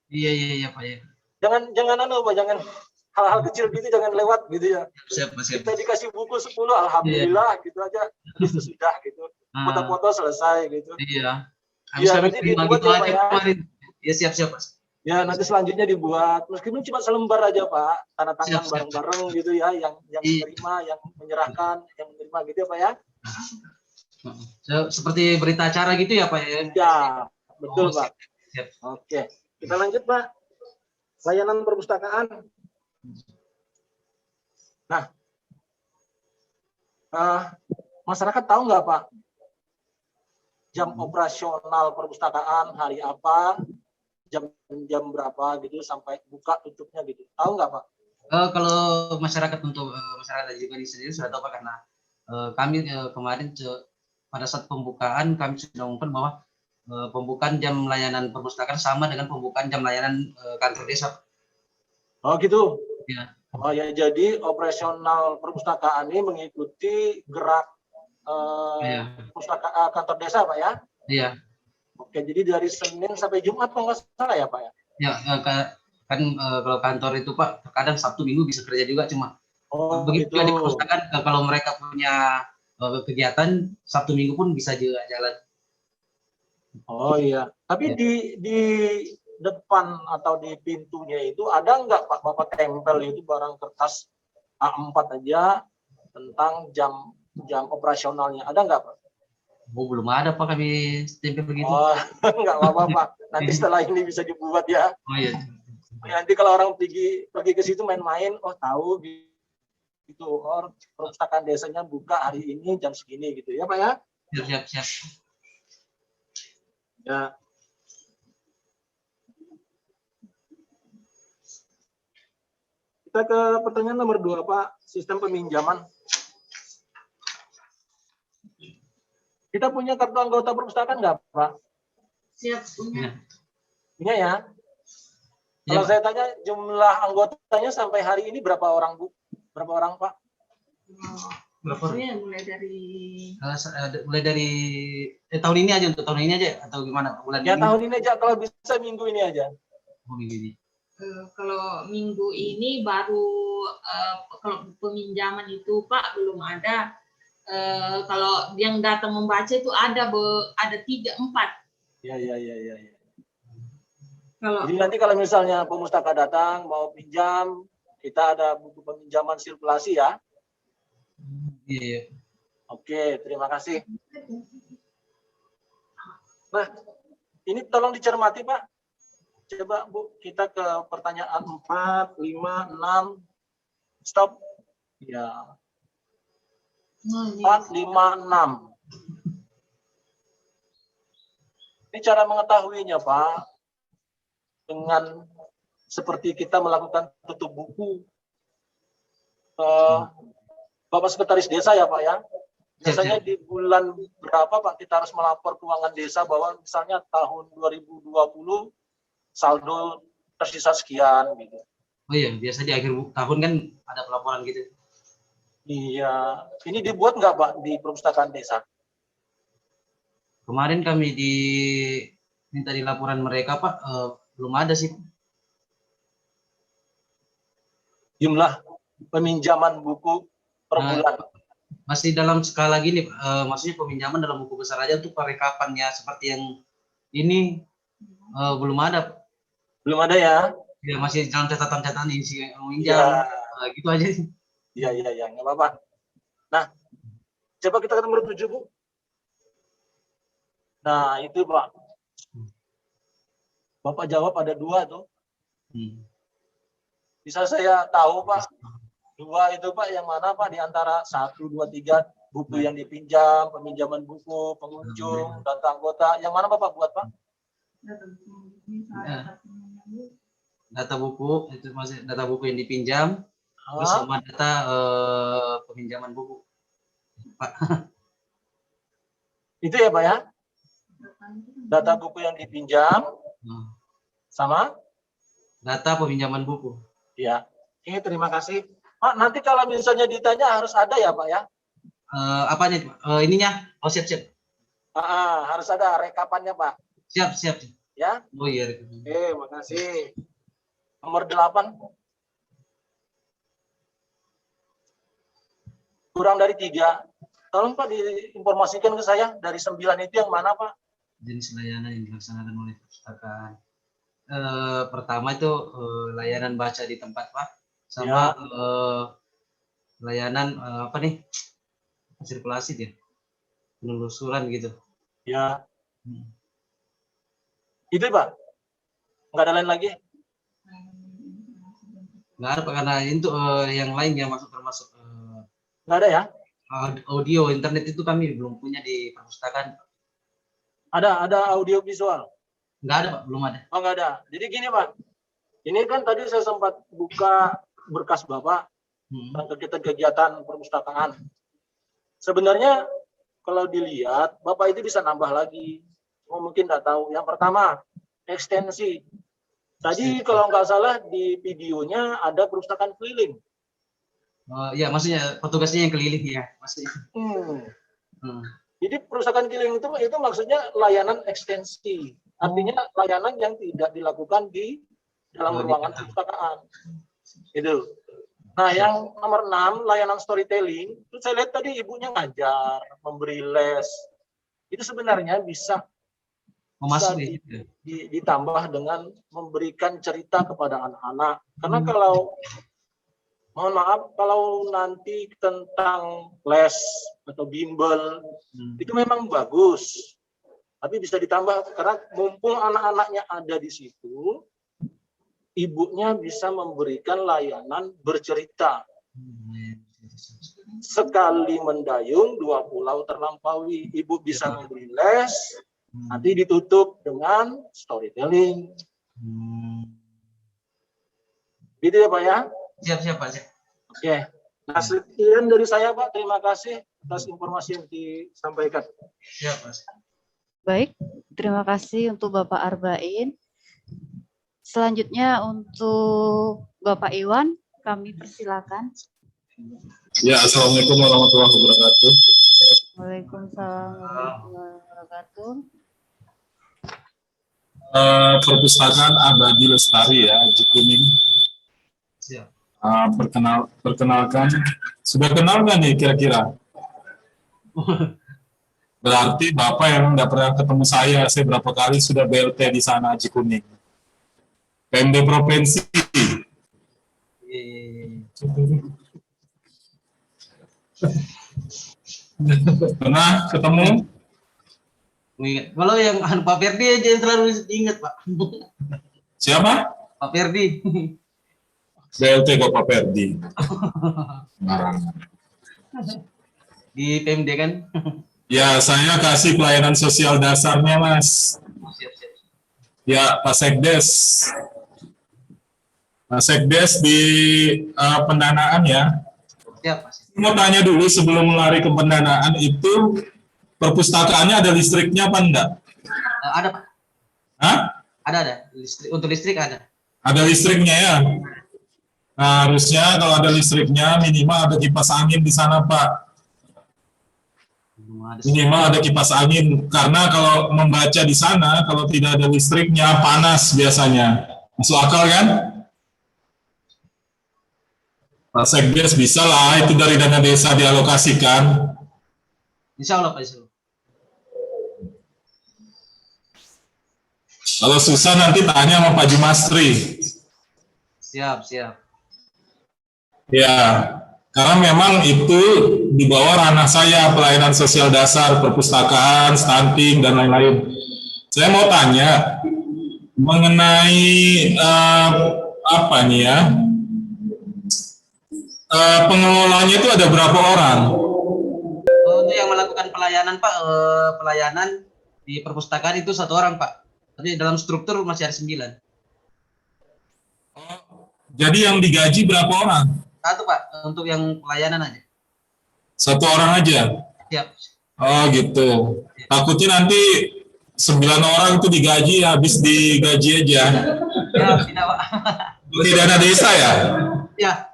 Iya Pak ya. Jangan Pak, jangan hal-hal kecil gitu jangan lewat gitu ya. Siap. Kita dikasih buku 10, alhamdulillah gitu aja. Habis itu sudah gitu. Foto-foto selesai gitu. Iya. Habis nanti dibuat gitu ya, aja Pak, ya. kemarin. Ya siap Pak. Ya nanti selanjutnya dibuat, meskipun cuma selembar aja Pak, tanda tangan bareng-bareng gitu ya, yang menerima, yang menyerahkan, yang menerima gitu ya Pak ya. Seperti berita acara gitu ya Pak ya? Ya, betul Pak. Siap. Oke, kita lanjut Pak. Layanan perpustakaan. Nah, masyarakat tahu nggak Pak, jam operasional perpustakaan hari apa, jam berapa gitu sampai buka tutupnya gitu, tahu nggak Pak? Kalau masyarakat untuk masyarakat juga di sendiri sudah tahu Pak, karena kami kemarin pada saat pembukaan kami sudah mengumumkan bahwa pembukaan jam layanan perpustakaan sama dengan pembukaan jam layanan kantor desa. Oh gitu. Ya. Oh ya, jadi operasional perpustakaan ini mengikuti gerak kantor desa Pak ya? Iya. Oke, jadi dari Senin sampai Jumat kalau nggak salah ya Pak ya? Ya, kan kalau kantor itu Pak, terkadang Sabtu Minggu bisa kerja juga, cuma begitu gitu. di perpustakaan kalau mereka punya kegiatan Sabtu Minggu pun bisa juga jalan. Oh iya, tapi di depan atau di pintunya itu ada nggak Pak Bapak tempel itu barang kertas A4 aja tentang jam operasionalnya, ada nggak Pak? Oh, belum ada Pak kami tempel begitu. Oh, nggak apa-apa Pak, nanti setelah ini bisa dibuat ya. Oh iya. Nanti kalau orang pergi ke situ main-main, oh tahu gitu, oh perpustakaan desanya buka hari ini jam segini gitu ya Pak ya? Siap. Ya. Kita ke pertanyaan nomor 2 Pak, sistem peminjaman. Kita punya kartu anggota perpustakaan nggak Pak? Siap, punya. Punya ya? Kalau saya tanya jumlah anggotanya sampai hari ini berapa orang Bu? Berapa orang Pak? Mulai dari tahun ini aja, untuk tahun ini aja atau gimana? Bulan ya ini? Tahun ini aja, kalau bisa minggu ini aja. Oh, minggu ini. Kalau minggu ini baru kalau peminjaman itu Pak belum ada. Kalau yang datang membaca itu ada 3-4. Ya. Kalau Jadi nanti kalau misalnya pemustaka datang mau pinjam, kita ada buku peminjaman sirkulasi ya. Iya. Oke, terima kasih. Nah, ini tolong dicermati Pak. Coba Bu, kita ke pertanyaan 4, 5, 6. Stop. Ya. 4, 5, 6. Ini cara mengetahuinya Pak, dengan seperti kita melakukan tutup buku. Bapak Sekretaris Desa ya Pak ya, biasanya di bulan berapa Pak kita harus melapor keuangan desa bahwa misalnya tahun 2020 saldo tersisa sekian gitu. Oh iya, biasa di akhir tahun kan ada pelaporan gitu. Iya, ini dibuat nggak Pak di perpustakaan desa? Kemarin kami minta di laporan mereka Pak, belum ada sih. jumlah peminjaman buku per Nah, bulan? masih dalam skala gini, maksudnya peminjaman dalam buku besar aja untuk perekapannya seperti yang ini belum ada. Belum ada ya? Ya, masih dalam catatan-catatan isi yang Iya. meminjam, gitu aja sih. Iya, nggak apa-apa. Nah, coba kita ke nomor 7, Bu. Nah, itu Pak. Bapak jawab ada 2 tuh. Bisa saya tahu Pak, 2 itu Pak yang mana Pak di antara 1, 2, 3 buku yang dipinjam, peminjaman buku, pengunjung, data anggota, yang mana Bapak buat Pak? Data buku itu masih data buku yang dipinjam, terus sama data peminjaman buku, Pak. Itu ya Pak ya? Data buku yang dipinjam sama Data peminjaman buku. ya. Oke, terima kasih. Pak, nanti kalau misalnya ditanya harus ada ya Pak ya? Apanya? Ininya? Oh, siap. Harus ada rekapannya Pak. Siap. Ya. Oh iya. Oke, makasih. Nomor 8. Kurang dari 3. Tolong Pak diinformasikan ke saya dari 9 itu yang mana Pak? Jenis layanan yang dilaksanakan oleh perpustakaan. Pertama itu layanan baca di tempat Pak, sama layanan apa nih? Sirkulasi dia, penelusuran gitu. Ya. Itu Pak. Nggak ada lain lagi? Nggak ada Pak, karena itu yang lain yang termasuk Nggak ada ya? audio, internet itu kami belum punya di perpustakaan. Ada audio visual? Nggak ada Pak, belum ada. Oh, nggak ada. Jadi gini Pak, ini kan tadi saya sempat buka berkas Bapak tentang kegiatan perpustakaan. Sebenarnya kalau dilihat, Bapak itu bisa nambah lagi. Mungkin nggak tahu. Yang pertama, ekstensi. Tadi kalau nggak salah di videonya ada perpustakaan keliling. Ya, maksudnya petugasnya yang keliling ya, maksudnya. Jadi perpustakaan keliling itu maksudnya layanan ekstensi. Artinya layanan yang tidak dilakukan di dalam ruangan perpustakaan. Itu. Nah, yang nomor 6, layanan storytelling, itu saya lihat tadi ibunya ngajar, memberi les. Itu sebenarnya bisa ditambah dengan memberikan cerita kepada anak-anak. Karena mohon maaf, kalau nanti tentang les atau bimbel, itu memang bagus. Tapi bisa ditambah, karena mumpung anak-anaknya ada di situ, ibunya bisa memberikan layanan bercerita. Sekali mendayung, 2 pulau terlampaui. Ibu bisa memberi les, nanti ditutup dengan storytelling. Gitu ya Pak ya? Siap Pak. Oke. Nah, sekian dari saya Pak. Terima kasih atas informasi yang disampaikan. Siap Pak. Baik, terima kasih untuk Bapak Arbain. Selanjutnya untuk Bapak Iwan, kami persilakan. Ya, Assalamualaikum warahmatullahi wabarakatuh. Waalaikumsalam warahmatullahi wabarakatuh. Perpustakaan Abadi Lestari ya, Jikuning. Siap. Perkenalkan, sudah kenal nggak nih kira-kira? Berarti Bapak yang nggak pernah ketemu saya berapa kali sudah BLT di sana, Jikuning. PMD Provinsi. Pernah ketemu? Kalau yang Pak Ferdi aja yang selalu ingat Pak. Siapa? Pak Ferdi. BLT Bapak Ferdi. Di PMD kan? Ya, saya kasih pelayanan sosial dasarnya, Mas. Siap. Ya, Pak Sekdes. Pak Sekdes di pendanaan ya. Siap, Mas. Mau tanya dulu sebelum lari ke pendanaan itu perpustakaannya ada listriknya apa enggak? Ada Pak. Hah? Ada. Untuk listrik ada. Ada listriknya ya. Nah, harusnya kalau ada listriknya minimal ada kipas angin di sana, Pak. Minimal ada kipas angin karena kalau membaca di sana kalau tidak ada listriknya panas biasanya. Masuk akal kan? Pak Sekdes bisa lah itu dari dana desa dialokasikan. Insya Allah Pak, insya Allah. Kalau susah nanti tanya sama Pak Jumastri. Siap, siap. Ya, karena memang itu di bawah ranah saya, pelayanan sosial dasar, perpustakaan, stunting, dan lain-lain. Saya mau tanya mengenai apa nih ya, pengelolanya itu ada berapa orang? Untuk yang melakukan pelayanan Pak, pelayanan di perpustakaan itu 1 orang Pak. Tapi dalam struktur masih ada 9. Jadi yang digaji berapa orang? 1 Pak, untuk yang pelayanan aja. 1 orang aja? Siap. Oh gitu. Takutnya nanti 9 orang itu digaji, habis digaji aja. Ya, tidak Pak. Pakai dana desa ya? Ya,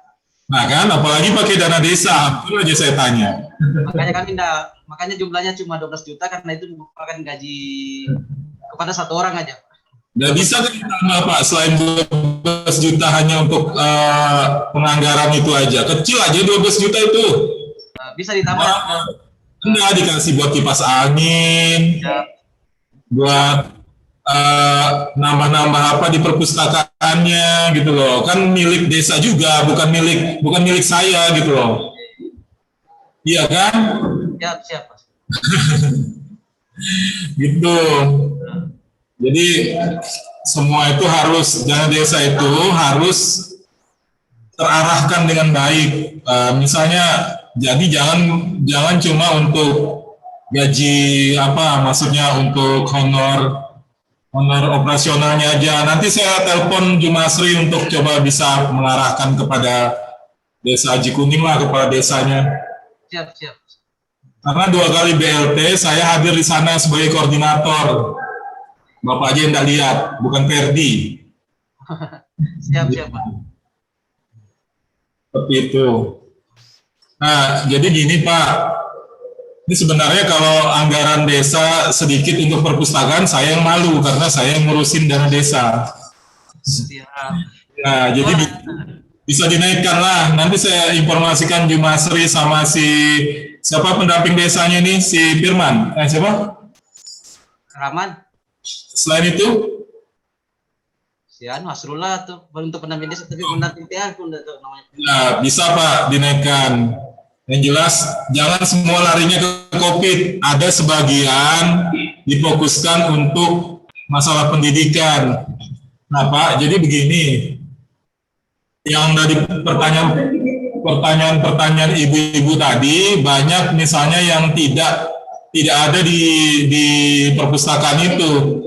Nah kan, apalagi pakai dana desa, itu aja saya tanya. makanya kami makanya jumlahnya cuma 12 juta karena itu merupakan gaji kepada 1 orang aja. Nggak bisa kan ditambah Pak, selain 12 juta hanya untuk penganggaran itu aja. Kecil aja 12 juta itu. Bisa ditambah. Enggak, dikasih buat kipas angin, Ya, buat nambah-nambah apa di perpustakaannya gitu loh. Kan milik desa juga, bukan milik saya gitu loh. Iya kan? siap, siap Pak. Gitu. Jadi semua itu harus, dana desa itu harus terarahkan dengan baik. Misalnya, jadi jangan cuma untuk gaji apa, maksudnya untuk honor operasionalnya aja. Nanti saya telepon Jumasri untuk coba bisa mengarahkan kepada desa Aji Kuning lah, kepada desanya. Siap, siap. Karena 2 kali BLT saya hadir di sana sebagai koordinator. Bapak aja yang enggak lihat, bukan Ferdi. Siap, siap Pak. Seperti itu. Nah, jadi gini Pak, ini sebenarnya kalau anggaran desa sedikit untuk perpustakaan, saya yang malu karena saya yang ngurusin dana desa. Siap. Nah, jadi bisa dinaikkan lah. Nanti saya informasikan Jumasri sama siapa pendamping desanya nih, si Firman. Siapa? Rahman. Selain itu? Si Nasrullah tuh untuk pendamping desa, tapi pendamping TH pun udah tahu namanya. Nah, bisa Pak dinaikkan. Yang jelas jangan semua larinya ke COVID. Ada sebagian difokuskan untuk masalah pendidikan. Nah Pak, jadi begini. Yang dari pertanyaan ibu-ibu tadi, banyak misalnya yang tidak ada di perpustakaan itu.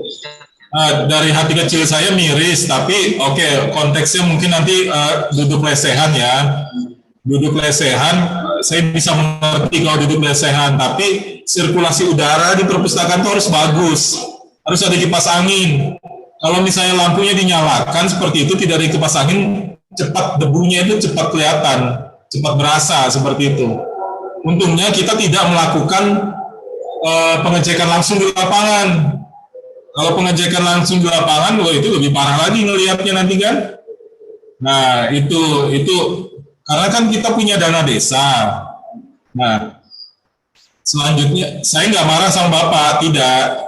Dari hati kecil saya miris, tapi oke, konteksnya mungkin nanti duduk lesehan ya. Duduk lesehan, saya bisa mengerti kalau duduk lesehan, tapi sirkulasi udara di perpustakaan itu harus bagus. Harus ada kipas angin. Kalau misalnya lampunya dinyalakan seperti itu, tidak ada kipas angin, cepat debunya itu cepat kelihatan, cepat berasa seperti itu. Untungnya kita tidak melakukan pengecekan langsung di lapangan. Kalau pengecekan langsung di lapangan, itu lebih parah lagi ngelihatnya nanti kan. Nah itu karena kan kita punya dana desa. Nah selanjutnya saya nggak marah sama Bapak, tidak.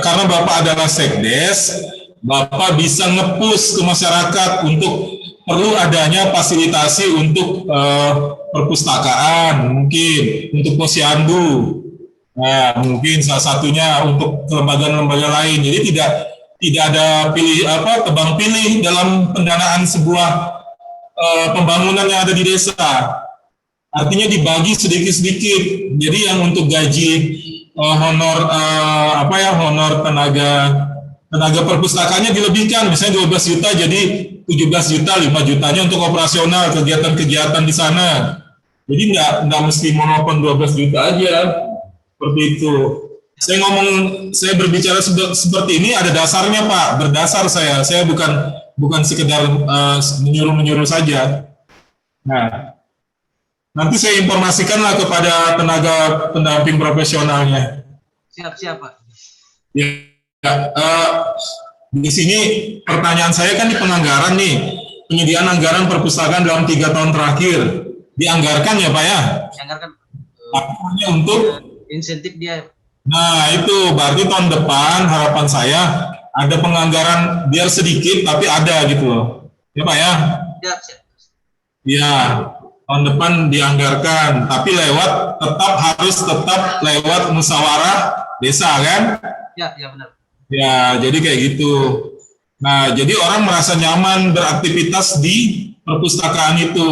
Karena Bapak adalah Sekdes, Bapak bisa nge-push ke masyarakat untuk perlu adanya fasilitasi untuk perpustakaan, mungkin untuk posyandu. Nah, mungkin salah satunya untuk lembaga-lembaga lain. Jadi tidak ada tebang pilih dalam pendanaan sebuah pembangunan yang ada di desa. Artinya dibagi sedikit-sedikit. Jadi yang untuk gaji honor tenaga perpustakaannya dilebihkan, misalnya 12 juta jadi 17 juta, 5 jutanya untuk operasional kegiatan-kegiatan di sana. Jadi nggak mesti monopon 12 juta aja. Seperti itu. Saya berbicara seperti ini ada dasarnya Pak, berdasar saya bukan sekedar menyuruh saja. Nah, nanti saya informasikanlah kepada tenaga pendamping profesionalnya. Siap Pak. Ya, di sini pertanyaan saya kan di penganggaran nih. penyediaan anggaran perpustakaan dalam 3 tahun terakhir. Dianggarkan ya Pak ya? Dianggarkan Anggarannya untuk insentif dia. Nah, itu berarti tahun depan harapan saya ada penganggaran biar sedikit tapi ada gitu loh. Ya Pak ya? Siap, siap. Ya, tahun depan dianggarkan, tapi harus tetap lewat musyawarah desa kan? Ya, ya benar. Ya, jadi kayak gitu. Nah, jadi orang merasa nyaman beraktivitas di perpustakaan itu.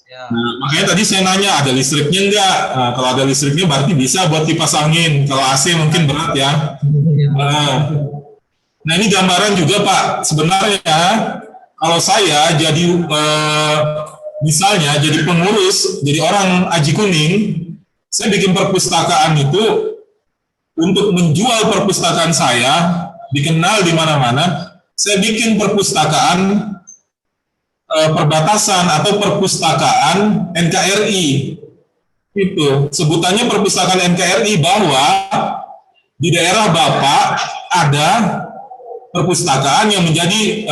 Ya. Nah, makanya tadi saya nanya, ada listriknya enggak? Nah, kalau ada listriknya berarti bisa buat kipas angin. Kalau AC mungkin berat ya. Nah, ini gambaran juga Pak. Sebenarnya kalau saya jadi misalnya jadi pengurus, jadi orang Aji Kuning, saya bikin perpustakaan itu untuk menjual perpustakaan saya, dikenal di mana-mana. Saya bikin perpustakaan perbatasan atau perpustakaan NKRI. Itu sebutannya perpustakaan NKRI, bahwa di daerah Bapak ada perpustakaan yang menjadi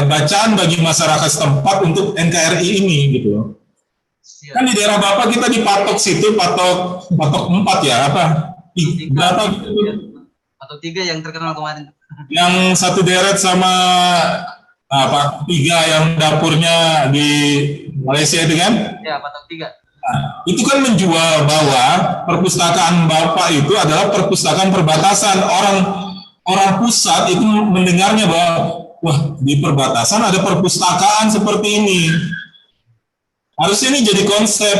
bacaan bagi masyarakat setempat untuk NKRI ini gitu loh. Kan di daerah Bapak kita dipatok situ, patok 4 ya, berapa gitu. Patok 3 yang terkenal kemarin. Yang satu deret sama 3 yang dapurnya di Malaysia itu kan? Ya, patok 3. Nah, itu kan menjual bahwa perpustakaan Bapak itu adalah perpustakaan perbatasan. Orang pusat itu mendengarnya bahwa wah, di perbatasan ada perpustakaan seperti ini. Harusnya ini jadi konsep.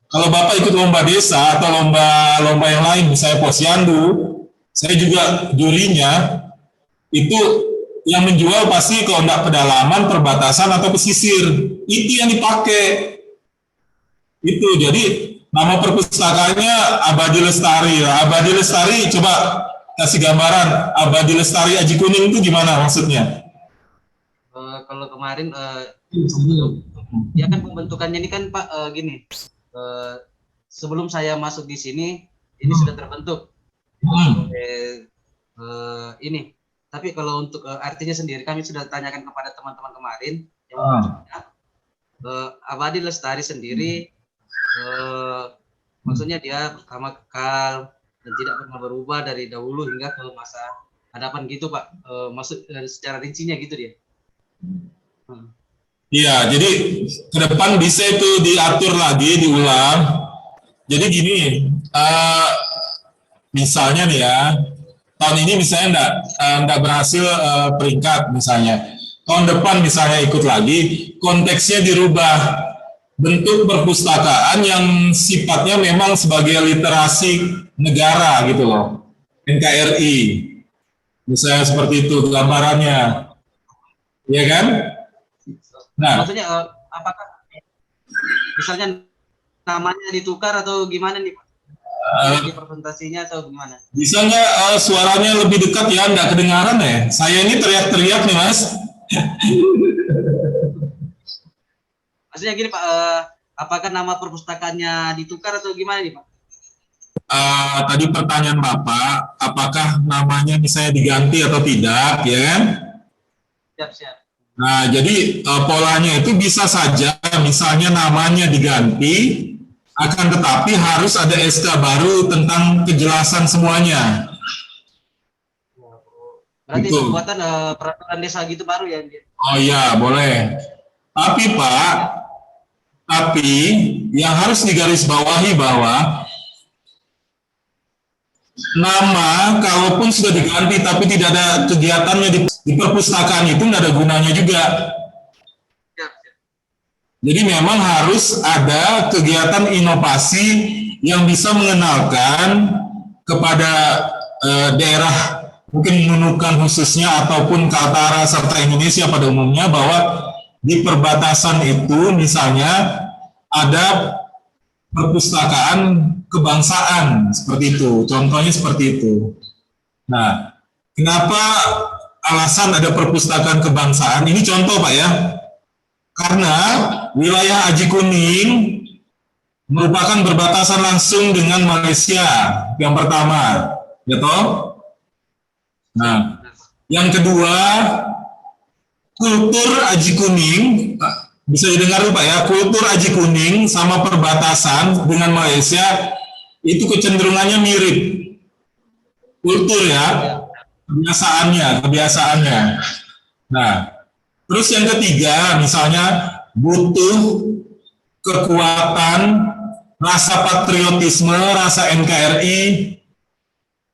Kalau Bapak ikut lomba desa atau lomba yang lain, misalnya Posyandu, saya juga jurinya, itu yang menjual pasti kalau enggak pedalaman, perbatasan atau pesisir. Itu yang dipakai. Itu jadi nama perpustakaannya Abadi Lestari. Abadi Lestari, coba kasih gambaran Abadi Lestari Aji Kuning itu gimana maksudnya? Kalau kemarin ya kan pembentukannya ini kan Pak gini. Sebelum saya masuk di sini ini sudah terbentuk. Ini. Tapi kalau untuk artinya sendiri kami sudah tanyakan kepada teman-teman kemarin yang Abadi Lestari sendiri maksudnya dia pertama kekal dan tidak pernah berubah dari dahulu hingga ke masa hadapan gitu Pak. Maksud secara rincinya gitu dia. Iya, jadi ke depan bisa itu diatur lagi, diulang. Jadi gini, misalnya nih ya, tahun ini misalnya enggak berhasil peringkat misalnya. Tahun depan misalnya ikut lagi, konteksnya dirubah. Bentuk perpustakaan yang sifatnya memang sebagai literasi negara gitu loh. NKRI. Misalnya seperti itu gambarannya. Iya kan? Nah, maksudnya apakah misalnya namanya ditukar atau gimana nih Pak? Presentasinya atau gimana? Bisa nggak suaranya lebih dekat ya, nggak kedengaran ya? Saya ini teriak-teriak nih Mas. Maksudnya gini Pak, apakah nama perpustakaannya ditukar atau gimana nih Pak? Tadi pertanyaan Bapak, apakah namanya misalnya diganti atau tidak, ya kan? Siap. Nah, jadi polanya itu bisa saja misalnya namanya diganti, akan tetapi harus ada SK baru tentang kejelasan semuanya. Berarti Betul. pembuatan peraturan desa gitu baru ya? Oh iya, boleh. Tapi Pak, yang harus digarisbawahi bahwa nama kalaupun sudah diganti tapi tidak ada kegiatannya di perpustakaan itu tidak ada gunanya juga. Jadi memang harus ada kegiatan inovasi yang bisa mengenalkan kepada daerah mungkin Nunukan khususnya ataupun Kaltara serta Indonesia pada umumnya bahwa di perbatasan itu misalnya ada perpustakaan kebangsaan seperti itu, contohnya seperti itu. Nah, kenapa alasan ada perpustakaan kebangsaan? Ini contoh Pak ya, karena wilayah Aji Kuning merupakan berbatasan langsung dengan Malaysia yang pertama, gitu. Nah, Yang kedua, kultur Aji Kuning, bisa didengar Pak ya, kultur Aji Kuning sama perbatasan dengan Malaysia itu kecenderungannya mirip. Kultur ya, kebiasaannya. Nah, terus yang ketiga, misalnya butuh kekuatan, rasa patriotisme, rasa NKRI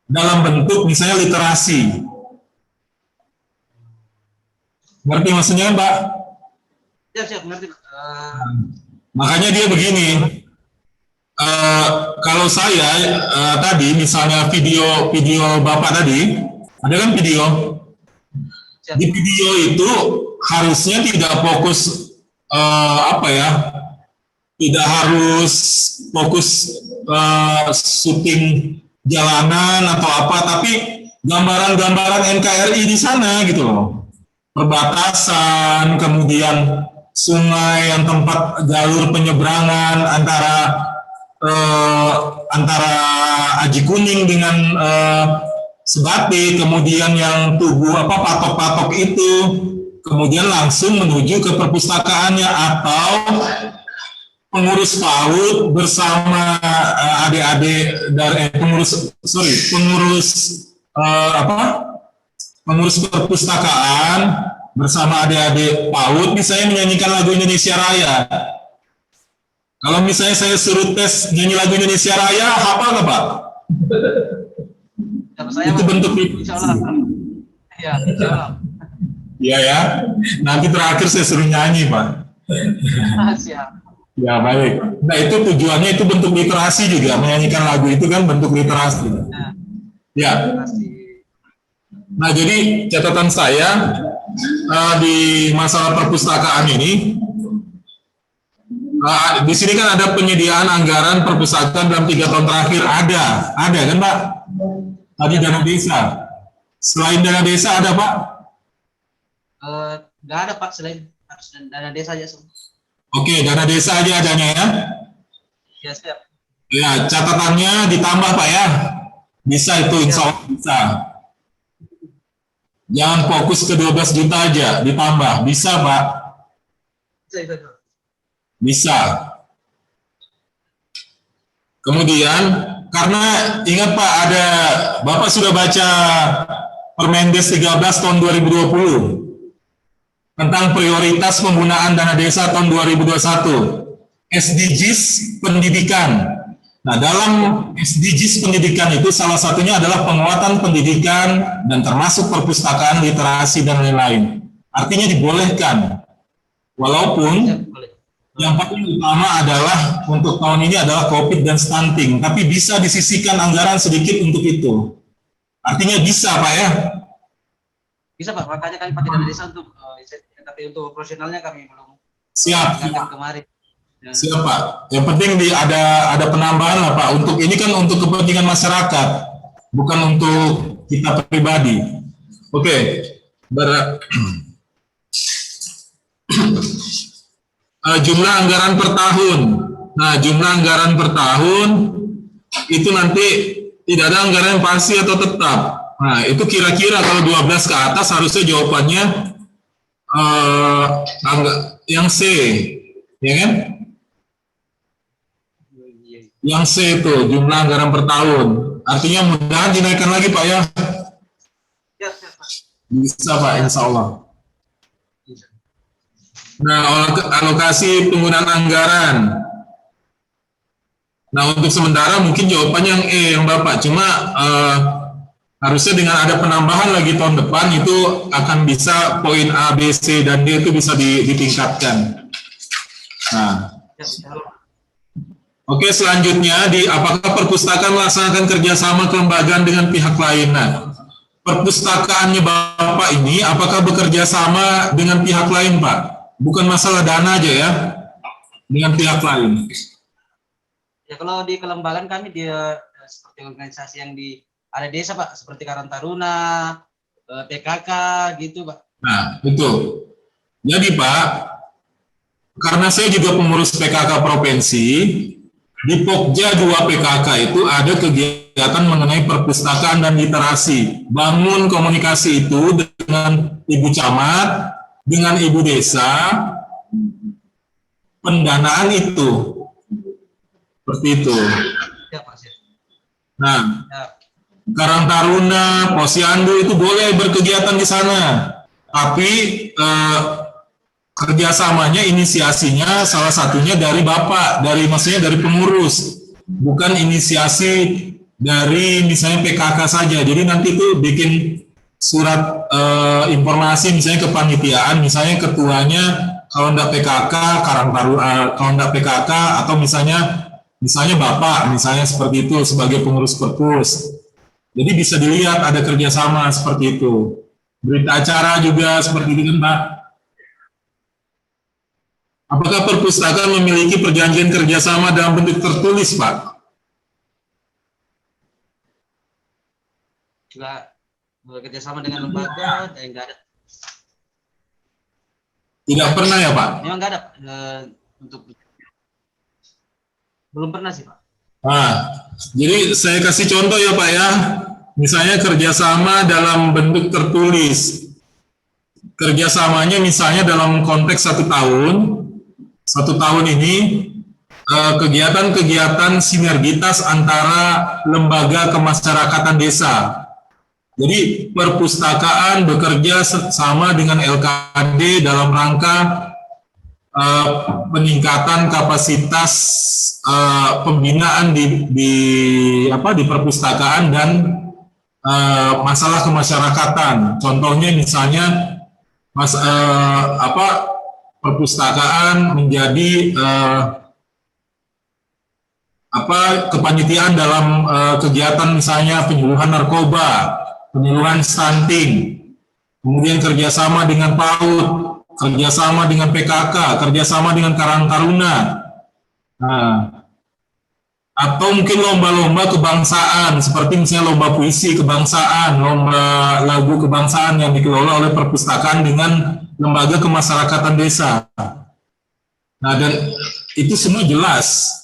dalam bentuk misalnya literasi. Ngerti maksudnya, Mbak? Siap, ngerti. Makanya dia begini. Kalau saya tadi misalnya video Bapak tadi, ada kan video. Di video itu harusnya tidak fokus tidak harus fokus syuting jalanan atau apa, tapi gambaran-gambaran NKRI di sana gitu loh. Perbatasan, kemudian sungai yang tempat jalur penyeberangan antara Aji Kuning dengan Sebatik, kemudian yang tugu patok-patok itu, kemudian langsung menuju ke perpustakaannya atau pengurus PAUD bersama adik-adik dari pengurus perpustakaan bersama adik-adik PAUD misalnya menyanyikan lagu Indonesia Raya. Kalau misalnya saya suruh tes nyanyi lagu Indonesia Raya, hafal nggak Pak? Itu bentuk Iya, Iya ya. Nanti terakhir saya suruh nyanyi Pak. siap. Ya baik. Nah itu tujuannya itu bentuk literasi juga, menyanyikan lagu itu kan bentuk literasi. Ya. Nah jadi catatan saya di masalah perpustakaan ini, di sini kan ada penyediaan anggaran perpustakaan dalam 3 tahun terakhir ada kan Pak? Tadi dana desa. Selain dana desa ada Pak? Nggak ada Pak, selain dana desa aja. Oke, dana desa aja adanya ya? Ya siap. Ya, catatannya ditambah Pak ya. Bisa itu, insya Allah bisa. Jangan fokus ke 12 juta aja, ditambah. Bisa Pak? Bisa. Kemudian, karena ingat Pak, Bapak sudah baca Permendes 13 tahun 2020 tentang prioritas penggunaan dana desa tahun 2021, SDGs pendidikan. Nah, dalam SDGs pendidikan itu salah satunya adalah penguatan pendidikan dan termasuk perpustakaan, literasi, dan lain-lain. Artinya dibolehkan. Walaupun yang paling utama adalah untuk tahun ini adalah COVID dan stunting, tapi bisa disisihkan anggaran sedikit untuk itu. Artinya bisa Pak ya? Bisa Pak, makanya kami pakai dana desa untuk tapi untuk profesionalnya kami belum siap kemarin. Ya. Siap Pak. Yang penting ada penambahan lah Pak. Untuk ini kan untuk kepentingan masyarakat, bukan untuk kita pribadi. Oke. Jumlah anggaran per tahun. Nah, jumlah anggaran per tahun itu nanti tidak ada anggaran yang pasti atau tetap. Nah, itu kira-kira kalau 12 ke atas harusnya jawabannya yang C, ya kan? Yang C itu jumlah anggaran per tahun. Artinya mudah-mudahan dinaikkan lagi Pak ya. Bisa Pak, insya Allah. Nah, alokasi penggunaan anggaran. Nah, untuk sementara mungkin jawabannya yang E yang Bapak. Cuma harusnya dengan ada penambahan lagi tahun depan itu akan bisa poin A, B, C, dan D itu bisa ditingkatkan. Nah, oke, selanjutnya apakah perpustakaan melaksanakan kerjasama kelembagaan dengan pihak lain? Nah, perpustakaannya Bapak ini apakah bekerja sama dengan pihak lain Pak? Bukan masalah dana aja ya, dengan pihak lain. Ya kalau di kelembagaan kami dia seperti organisasi yang ada desa Pak, seperti Karang Taruna, PKK gitu Pak. Nah, betul. Jadi Pak, karena saya juga pengurus PKK provinsi, di Pokja 2 PKK itu ada kegiatan kegiatan mengenai perpustakaan dan literasi. Bangun komunikasi itu dengan Ibu Camat, dengan Ibu Desa, pendanaan itu. Seperti itu. Ya, Pak. Siap. Nah, Ya. Karang Taruna, Posyandu itu boleh berkegiatan di sana. Tapi kerjasamanya, inisiasinya salah satunya dari Bapak, maksudnya dari pengurus. Bukan inisiasi dari misalnya PKK saja. Jadi nanti itu bikin surat informasi misalnya kepanitiaan, misalnya ketuanya kalau enggak PKK, kalau enggak PKK, atau misalnya Bapak, misalnya seperti itu sebagai pengurus perpus. Jadi bisa dilihat ada kerjasama seperti itu. Berita acara juga seperti itu kan, Pak. Apakah perpustakaan memiliki perjanjian kerjasama dalam bentuk tertulis, Pak? Juga bekerjasama dengan lembaga, enggak ada. Tidak pernah ya, Pak? Memang enggak ada untuk belum pernah sih, Pak. Nah, jadi saya kasih contoh ya, Pak ya. Misalnya kerjasama dalam bentuk tertulis. Kerjasamanya misalnya dalam konteks 1 tahun. 1 tahun ini kegiatan-kegiatan sinergitas antara lembaga kemasyarakatan desa. Jadi perpustakaan bekerja sama dengan LKD dalam rangka peningkatan kapasitas pembinaan di perpustakaan dan masalah kemasyarakatan. Contohnya misalnya perpustakaan menjadi kepanitiaan dalam kegiatan misalnya penyuluhan narkoba, penyuluhan stunting, kemudian kerjasama dengan PAUD, kerjasama dengan PKK, kerjasama dengan Karang Taruna, atau mungkin lomba-lomba kebangsaan, seperti misalnya lomba puisi kebangsaan, lomba lagu kebangsaan yang dikelola oleh perpustakaan dengan lembaga kemasyarakatan desa. Nah, dan itu semua jelas.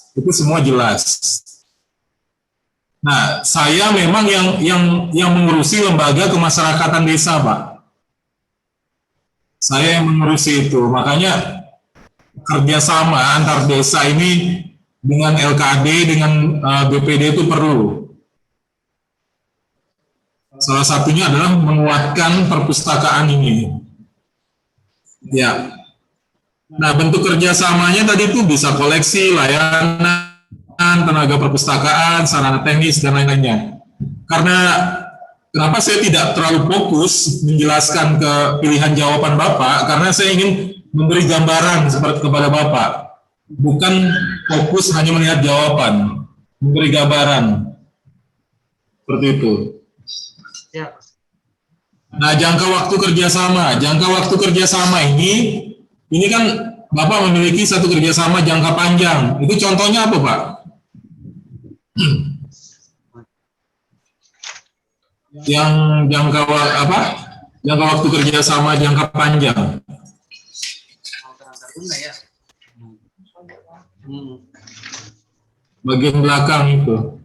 Nah, saya memang yang mengurusi lembaga kemasyarakatan desa, Pak. Saya yang mengurusi itu, makanya kerjasama antar desa ini dengan LKD, dengan BPD itu perlu. Salah satunya adalah menguatkan perpustakaan ini. Ya. Nah, bentuk kerjasamanya tadi itu bisa koleksi, layanan, tenaga perpustakaan, sarana teknis, dan lain-lainnya. Karena kenapa saya tidak terlalu fokus menjelaskan ke pilihan jawaban Bapak, karena saya ingin memberi gambaran seperti kepada Bapak. Bukan fokus hanya melihat jawaban, memberi gambaran. Seperti itu. Ya. Nah, jangka waktu kerjasama ini kan Bapak memiliki satu kerjasama jangka panjang. Itu contohnya apa, Pak? Yang jangka waktu kerjasama jangka panjang. Bagian belakang itu.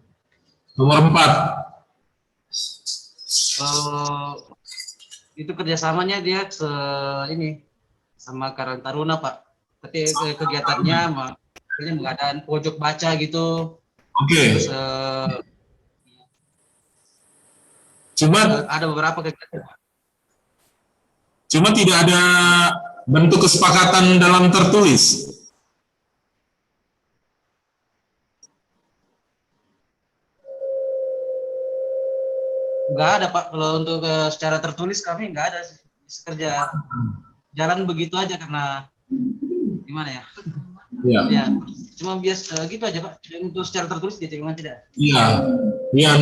Nomor 4. Itu kerjasamanya dia sama Karang Taruna, Pak. Tapi kegiatannya mengadaan pojok baca gitu. Oke. Terus ada beberapa kegiatan. Cuma tidak ada bentuk kesepakatan dalam tertulis. Enggak ada, Pak. Kalau untuk secara tertulis kami enggak ada kerja jalan begitu aja karena gimana ya? Iya. Ya, cuma biasa gitu aja, Pak. Untuk secara tertulis dia memang tidak. Iya,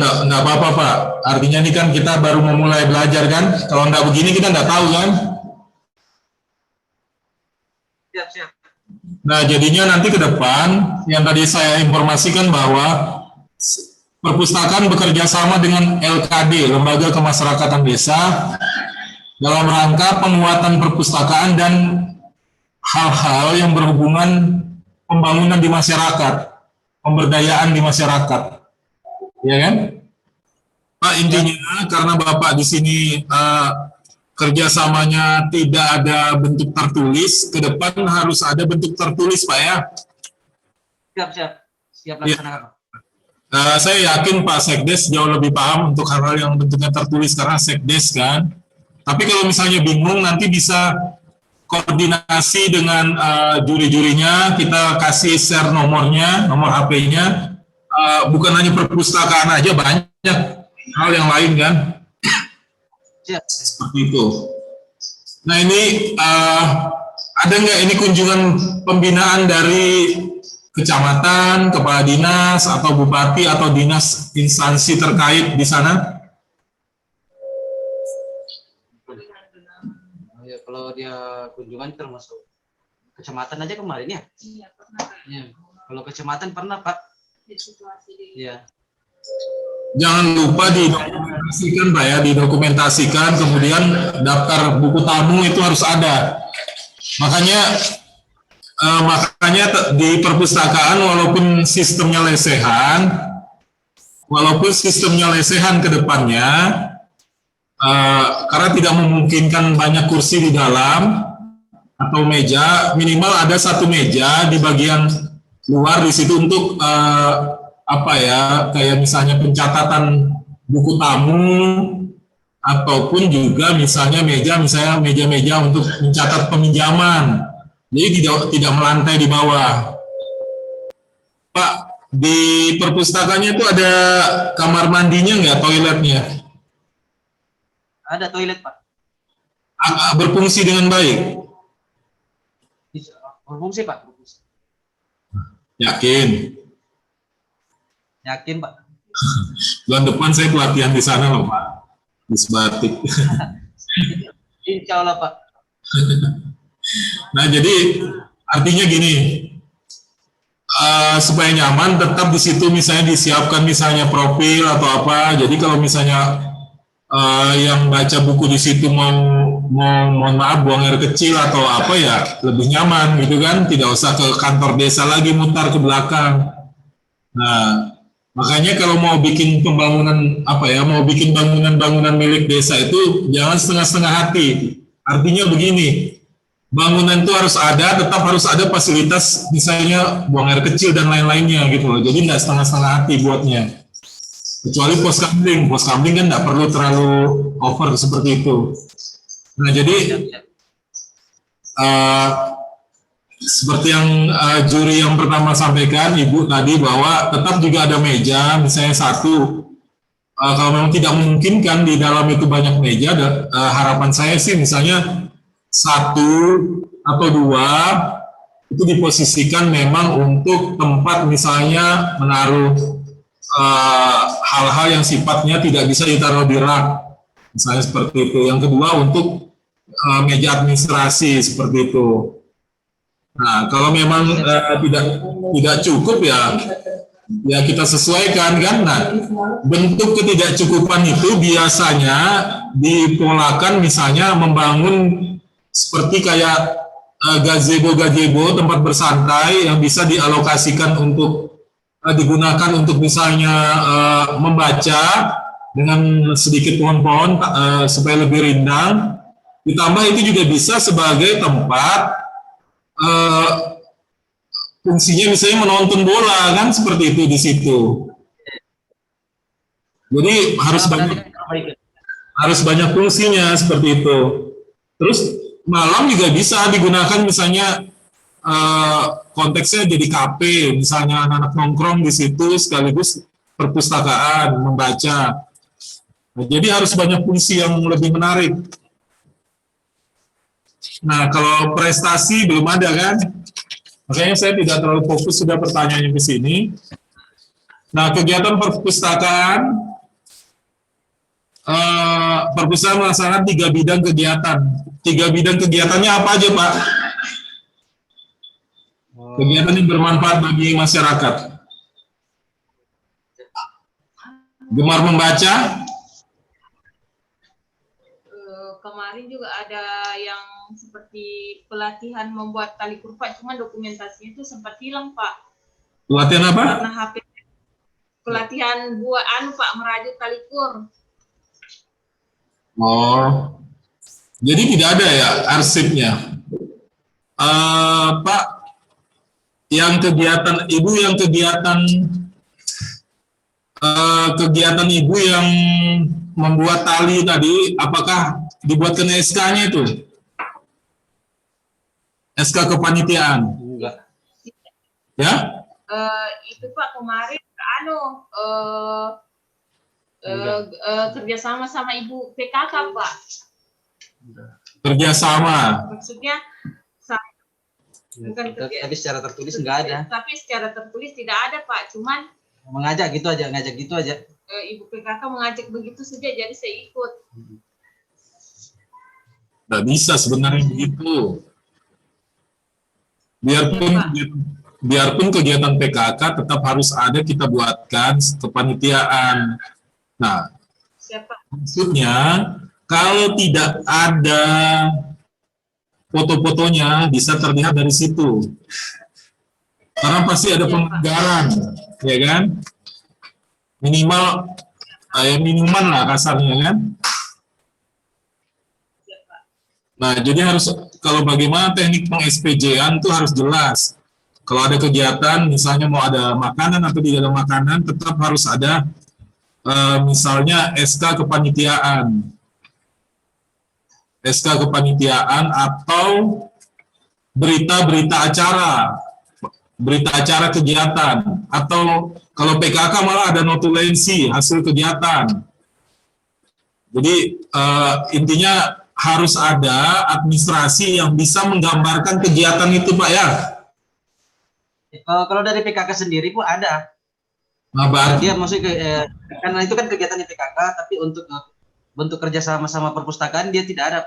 enggak apa-apa, Pak. Artinya ini kan kita baru memulai belajar kan. Kalau enggak begini kita enggak tahu kan. Siap. Nah, jadinya nanti ke depan yang tadi saya informasikan bahwa perpustakaan bekerja sama dengan LKD, Lembaga Kemasyarakatan Desa, dalam rangka penguatan perpustakaan dan hal-hal yang berhubungan pembangunan di masyarakat, pemberdayaan di masyarakat. ya kan? Pak, intinya karena Bapak di sini kerjasamanya tidak ada bentuk tertulis, ke depan harus ada bentuk tertulis, Pak ya. Siap Ya. laksanakan, Pak. Saya yakin Pak Sekdes jauh lebih paham untuk hal-hal yang bentuknya tertulis karena Sekdes kan. Tapi kalau misalnya bingung, nanti bisa koordinasi dengan juri-jurinya, kita kasih share nomornya, nomor HP-nya. Bukan hanya perpustakaan aja, banyak hal yang lain kan. Siap. Seperti itu. Nah ini ada nggak ini kunjungan pembinaan dari kecamatan, kepala dinas, atau bupati, atau dinas instansi terkait di sana? Ya, kalau dia kunjungan termasuk kecamatan aja kemarin ya. Iya, pernah. Ya. Kalau kecamatan pernah, Pak. Di situasi di Iya. Jangan lupa didokumentasikan, Pak ya, didokumentasikan, kemudian daftar buku tamu itu harus ada. Makanya di perpustakaan walaupun sistemnya lesehan ke depannya, karena tidak memungkinkan banyak kursi di dalam atau meja, minimal ada satu meja di bagian luar di situ untuk kayak misalnya pencatatan buku tamu, ataupun juga misalnya meja-meja untuk mencatat peminjaman. Jadi tidak melantai di bawah. Pak, di perpustakaannya itu ada kamar mandinya nggak, toiletnya? Ada toilet, Pak. Berfungsi dengan baik? Bisa. Berfungsi, Pak. Berfungsi. Yakin? Yakin, Pak. Bulan depan saya pelatihan di sana loh, Pak. Di Sebatik. Insya Allah, Pak. Nah, jadi artinya gini, supaya nyaman, tetap di situ misalnya disiapkan misalnya profil atau apa. Jadi kalau misalnya yang baca buku di situ mohon maaf buang air kecil atau apa ya, lebih nyaman gitu kan, tidak usah ke kantor desa lagi mutar ke belakang. Nah, makanya kalau mau bikin pembangunan mau bikin bangunan milik desa itu jangan setengah-setengah hati. Artinya begini, bangunan itu harus ada, tetap harus ada fasilitas misalnya buang air kecil dan lain-lainnya gitu loh. Jadi nggak setengah-setengah hati buatnya. Kecuali pos kamling kan nggak perlu terlalu over seperti itu. Nah jadi seperti yang juri yang pertama sampaikan Ibu tadi, bahwa tetap juga ada meja, misalnya satu. Kalau memang tidak memungkinkan di dalam itu banyak meja, harapan saya sih misalnya satu atau dua itu diposisikan memang untuk tempat misalnya menaruh hal-hal yang sifatnya tidak bisa ditaruh di rak, misalnya seperti itu. Yang kedua untuk meja administrasi seperti itu. Nah, kalau memang tidak cukup ya kita sesuaikan kan. Nah, bentuk ketidakcukupan itu biasanya dipolakan misalnya membangun seperti kayak gazebo tempat bersantai yang bisa dialokasikan untuk digunakan untuk misalnya membaca dengan sedikit pohon-pohon supaya lebih rindang. Ditambah itu juga bisa sebagai tempat fungsinya misalnya menonton bola kan, seperti itu di situ. Jadi harus banyak fungsinya seperti itu. Terus malam juga bisa digunakan misalnya konteksnya jadi kafe, misalnya anak-anak nongkrong di situ sekaligus perpustakaan membaca. Nah, jadi harus banyak fungsi yang lebih menarik. Nah, kalau prestasi belum ada kan? Makanya saya tidak terlalu fokus, sudah pertanyaannya ke sini. Nah, kegiatan perpustakaan melaksanakan 3 bidang kegiatan. 3 bidang kegiatannya apa aja, Pak? Kegiatan yang bermanfaat bagi masyarakat. Gemar membaca. Kemarin juga ada yang seperti pelatihan membuat tali kurva, cuma dokumentasinya itu sempat hilang, Pak. Pelatihan apa? Karena HP pelatihan buat Pak merajut talikur. Oh, jadi tidak ada ya arsipnya, Pak? Yang kegiatan ibu, kegiatan ibu yang membuat tali tadi, apakah dibuatkan SK-nya itu? SK kepanitiaan? Enggak. Ya? Itu Pak kemarin kerjasama sama Ibu PKK Pak. Kerjasama. Maksudnya bukan Tapi secara tertulis enggak ada. Tapi secara tertulis tidak ada Pak. Cuman Ngajak gitu aja. Ibu PKK mengajak begitu saja, jadi saya ikut. Nggak bisa sebenarnya begitu. Biarpun kegiatan PKK tetap harus ada, kita buatkan kepanitiaan. Nah, maksudnya kalau tidak ada foto-fotonya bisa terlihat dari situ. Karena pasti ada penganggaran, ya kan? Minimal minuman lah kasarnya kan. Nah, jadi harus, kalau bagaimana teknik peng-SPJ-an itu harus jelas. Kalau ada kegiatan, misalnya mau ada makanan atau tidak ada makanan, tetap harus ada misalnya SK kepanitiaan. SK kepanitiaan atau berita-berita acara kegiatan, atau kalau PKK malah ada notulensi hasil kegiatan. Jadi intinya harus ada administrasi yang bisa menggambarkan kegiatan itu, Pak ya. Kalau dari PKK sendiri pun ada. Nah, dia maksudnya karena itu kan kegiatan di PKK, tapi untuk bentuk kerja sama perpustakaan dia tidak ada.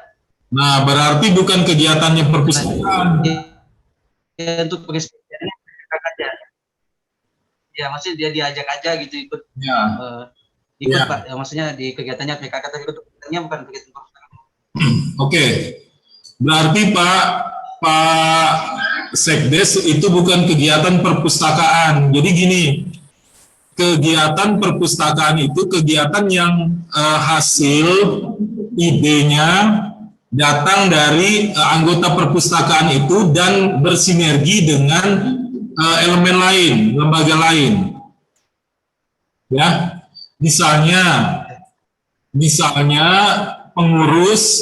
Nah, berarti bukan kegiatannya perpustakaan. Ya, untuk pengekspresiannya PKK aja. Ya, maksudnya dia diajak aja gitu ikut. Ya. Ikut Ya. Pak. Ya, maksudnya di kegiatannya PKK, tapi untuk kegiatannya bukan kegiatan perpustakaan. Oke. Berarti Pak Sekdes itu bukan kegiatan perpustakaan. Jadi gini, kegiatan perpustakaan itu kegiatan yang hasil idenya datang dari anggota perpustakaan itu dan bersinergi dengan elemen lain, lembaga lain. Ya, misalnya pengurus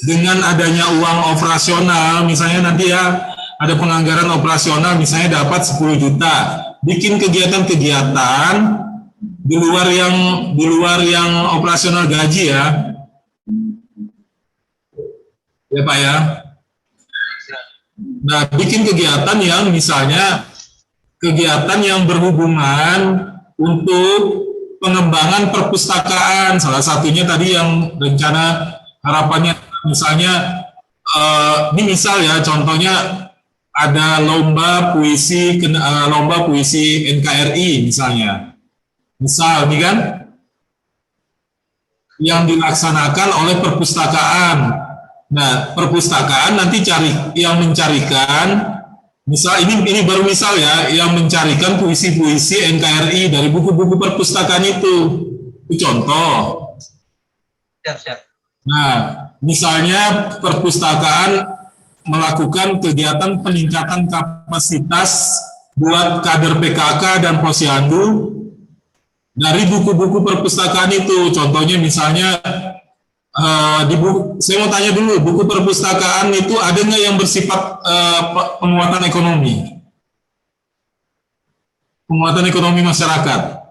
dengan adanya uang operasional, misalnya nanti ya ada penganggaran operasional, misalnya dapat 10 juta, bikin kegiatan-kegiatan di luar yang operasional gaji ya. Ya Pak ya. Nah, bikin kegiatan yang misalnya kegiatan yang berhubungan untuk pengembangan perpustakaan. Salah satunya tadi yang rencana harapannya misalnya ini misal ya, contohnya ada lomba puisi NKRI misalnya. Misal ini kan yang dilaksanakan oleh perpustakaan. Nah, perpustakaan nanti yang mencarikan, misal ini baru misal ya, yang mencarikan puisi-puisi NKRI dari buku-buku perpustakaan itu contoh. Siap. Nah, misalnya perpustakaan melakukan kegiatan peningkatan kapasitas buat kader PKK dan Posyandu dari buku-buku perpustakaan itu. Contohnya misalnya saya mau tanya dulu, buku perpustakaan itu ada nggak yang bersifat penguatan ekonomi? Penguatan ekonomi masyarakat?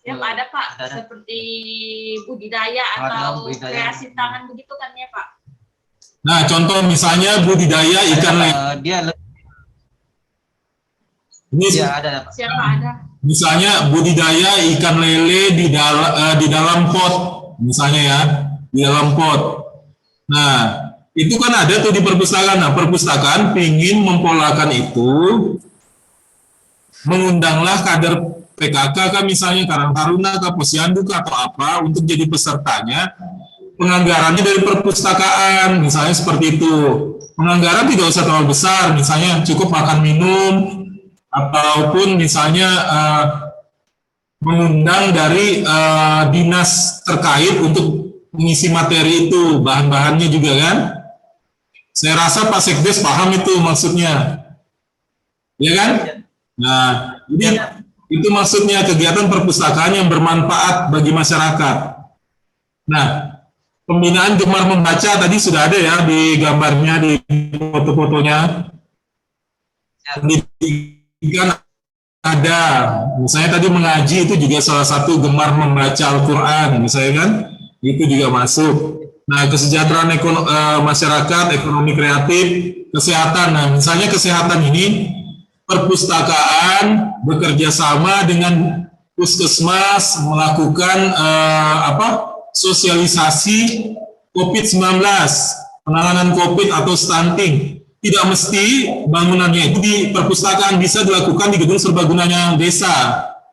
Yang ada Pak, seperti budidaya atau kreasi tangan begitu kan ya Pak? Nah, contoh misalnya budidaya ikan lele. Ada Pak. Siapa ada? Misalnya budidaya ikan lele di dalam pot, misalnya ya, di dalam pot. Nah, itu kan ada tuh di perpustakaan. Nah, perpustakaan ingin mempolakan itu, mengundanglah kader PKK kan misalnya, Karang Taruna, Posyandu atau apa untuk jadi pesertanya. Penganggarannya dari perpustakaan, misalnya seperti itu. Penganggaran tidak usah terlalu besar, misalnya cukup makan minum ataupun misalnya mengundang dari dinas terkait untuk mengisi materi itu, bahan-bahannya juga kan. Saya rasa Pak Sekdes paham itu maksudnya, ya kan? Nah, jadi itu maksudnya kegiatan perpustakaan yang bermanfaat bagi masyarakat. Nah, pembinaan gemar membaca tadi sudah ada ya di gambarnya, di foto-fotonya. Pendidikan ada, misalnya tadi mengaji itu juga salah satu gemar membaca Al-Quran, misalnya kan, itu juga masuk. Nah, kesejahteraan masyarakat, ekonomi kreatif, kesehatan. Nah, misalnya kesehatan ini, perpustakaan bekerja sama dengan puskesmas melakukan sosialisasi COVID-19, penanganan COVID atau stunting. Tidak mesti bangunannya itu di perpustakaan, bisa dilakukan di gedung serbagunanya desa,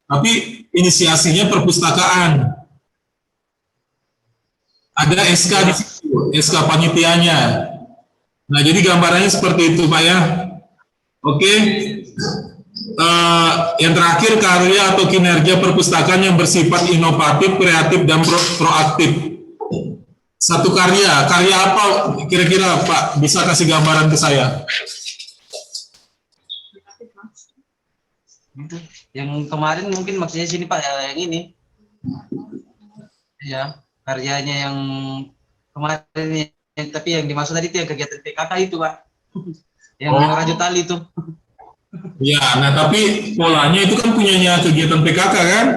tapi inisiasinya perpustakaan. Ada SK di situ, SK panitianya. Nah, jadi gambarannya seperti itu, Pak ya. Oke. Yang terakhir, karya atau kinerja perpustakaan yang bersifat inovatif, kreatif, dan proaktif. Satu karya apa kira-kira Pak? Bisa kasih gambaran ke saya? Yang kemarin mungkin maksudnya sini Pak, yang ini. Ya, karyanya yang kemarin, tapi yang dimaksud tadi itu yang kegiatan PKK itu Pak. Yang rajut tali itu. Ya, nah tapi polanya itu kan punyanya kegiatan PKK kan?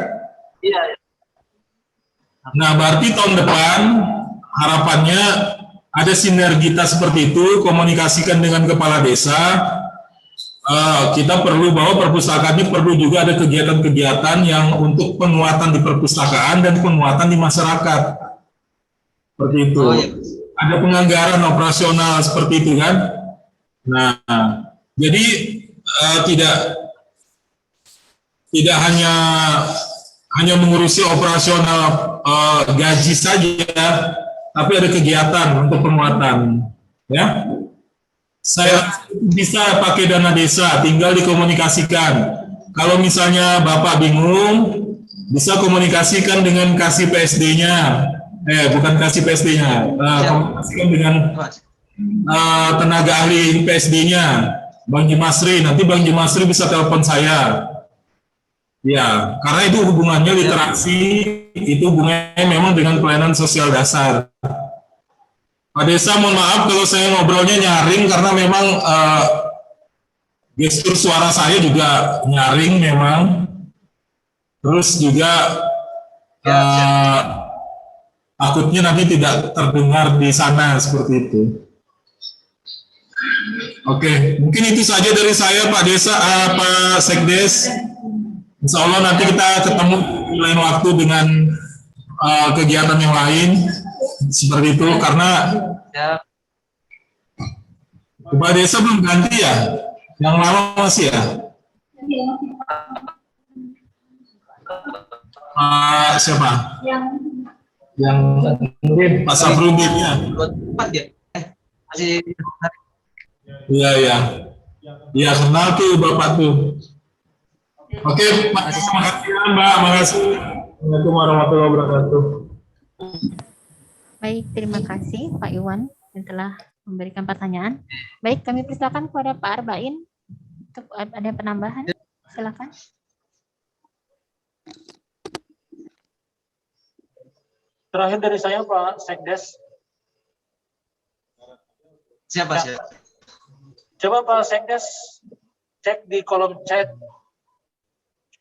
Iya. Nah, berarti tahun depan harapannya ada sinergitas seperti itu, komunikasikan dengan kepala desa. Kita perlu bahwa perpustakaan ini perlu juga ada kegiatan-kegiatan yang untuk penguatan di perpustakaan dan penguatan di masyarakat. Seperti itu. Oh, iya. Ada penganggaran operasional seperti itu kan? Nah, jadi tidak hanya mengurusi operasional gaji saja, tapi ada kegiatan untuk penguatan, ya. Saya bisa pakai dana desa, tinggal dikomunikasikan. Kalau misalnya Bapak bingung, bisa komunikasikan dengan kasih PSD-nya, bukan kasih PSD-nya, komunikasikan dengan tenaga ahli PSD-nya, Bang Jimasri. Nanti Bang Jimasri bisa telepon saya. Ya, karena itu hubungannya literasi, itu hubungannya memang dengan pelayanan sosial dasar. Pak Desa, mohon maaf kalau saya ngobrolnya nyaring karena memang gestur suara saya juga nyaring memang. Terus juga takutnya nanti tidak terdengar di sana seperti itu. Oke, mungkin itu saja dari saya Pak Desa, Pak Sekdes. Insya Allah nanti kita ketemu di lain waktu dengan kegiatan yang lain seperti itu, karena Kepala Desa belum ganti ya, yang lama masih ya. Siapa? Yang mungkin Pak Safrudin ya. Masih. Iya kenal tuh Bapak tuh. Oke, makasih ya Mbak, makasih. Assalamualaikum warahmatullahi wabarakatuh. Baik, terima kasih Pak Iwan yang telah memberikan pertanyaan. Baik, kami persilakan kepada Pak Arbain untuk ada penambahan. Silakan. Terakhir dari saya Pak Sekdes. Siapa? Coba Pak Sekdes cek di kolom chat.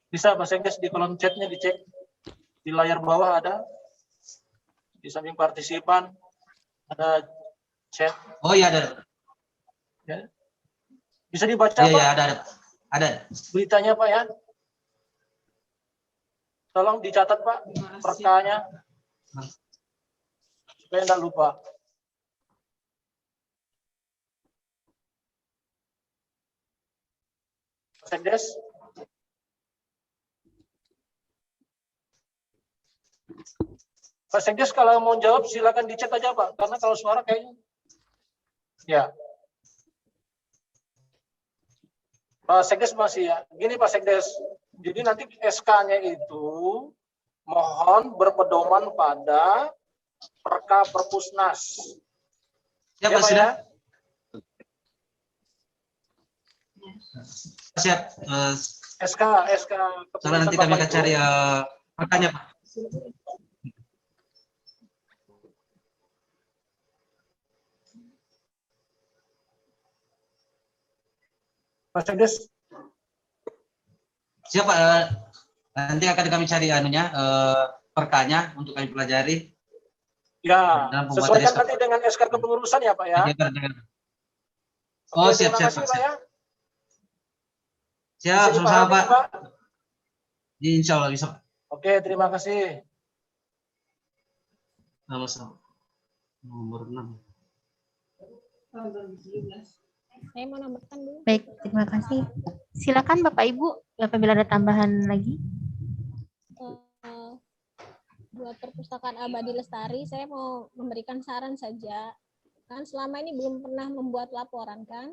Bisa Pak Sekdes di kolom chatnya dicek. Di layar bawah ada. Di samping partisipan ada chat. Oh iya ada. Ya. Bisa dibaca Iya, Pak? Iya ada. Beritanya Pak ya. Tolong dicatat Pak perkanya. Supaya tidak lupa. Pak Sekdes. Pak Sekdes kalau mau jawab silakan di chat aja Pak, karena kalau suara kayaknya ya. Pak Sekdes masih ya. Gini Pak Sekdes, jadi nanti SK-nya itu mohon berpedoman pada Perka Perpusnas. Siap, Ya Mas, Pak sudah? ya? Siap. SK Soalnya nanti keputusan kami Bapak akan itu. cari makanya, Pak. Pak Sekdes. Siap, Pak. Nanti akan kami cari anunya, perkanya untuk kami pelajari. Ya, Dalam pembuatan sesuaikan SK. nanti dengan SK kepengurusan ya Pak ya. Oh, Oke, siap, terima siap, kasih Pak. Pak ya. Siap, Bisa sama-sama, dipahami Pak. Pak. Insya Allah bisa, Pak. Oke, terima kasih. Sama-sama. Nomor 6. Saya mau nambahkan dulu. Baik, terima kasih. Silakan Bapak Ibu, apabila ada tambahan lagi. Buat perpustakaan abadi lestari, saya mau memberikan saran saja. Kan selama ini belum pernah membuat laporan kan.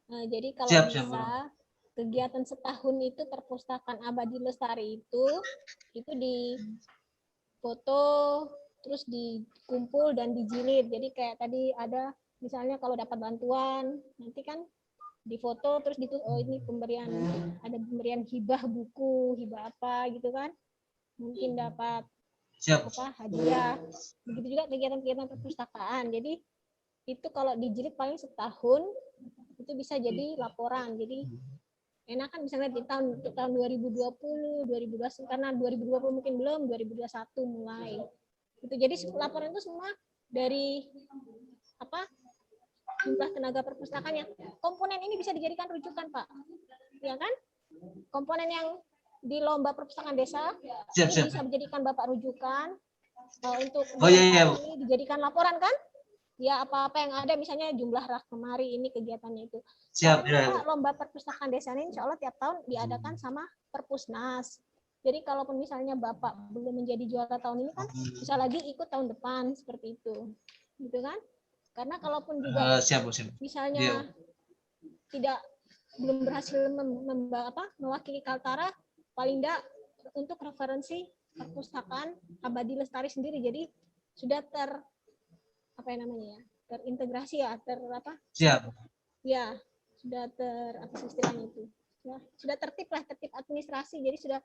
Jadi kalau Siap, bisa siap. kegiatan setahun itu perpustakaan abadi lestari itu di foto, terus dikumpul dan dijilid. Jadi kayak tadi ada misalnya kalau dapat bantuan, nanti kan difoto terus oh ini pemberian, ada pemberian hibah buku, hibah apa gitu kan. Mungkin dapat Siap. hadiah. Begitu juga kegiatan-kegiatan perpustakaan. Jadi itu kalau dijilid paling setahun itu bisa jadi laporan. Jadi enak kan misalnya di tahun 2020, 2021 karena 2020 mungkin belum, 2021 mulai. Itu jadi laporan itu semua dari jumlah tenaga perpustakaannya. Komponen ini bisa dijadikan rujukan, Pak. Ya kan? Komponen yang di lomba perpustakaan desa Siap, ini siap. bisa dijadikan Bapak rujukan untuk iya. ini dijadikan laporan kan? Ya apa-apa yang ada misalnya jumlah rak kemari ini kegiatannya itu. Siap, ya. Lomba perpustakaan desa ini insya Allah tiap tahun diadakan sama Perpusnas. Jadi kalaupun misalnya Bapak belum menjadi juara tahun ini kan bisa lagi ikut tahun depan seperti itu. Gitu kan? Karena kalaupun juga siap. misalnya belum berhasil mewakili Kaltara, paling enggak untuk referensi perpustakaan abadi lestari sendiri. Jadi sudah terintegrasi ya, Siap. Ya, sudah istilahnya itu. Ya, sudah tertib administrasi. Jadi sudah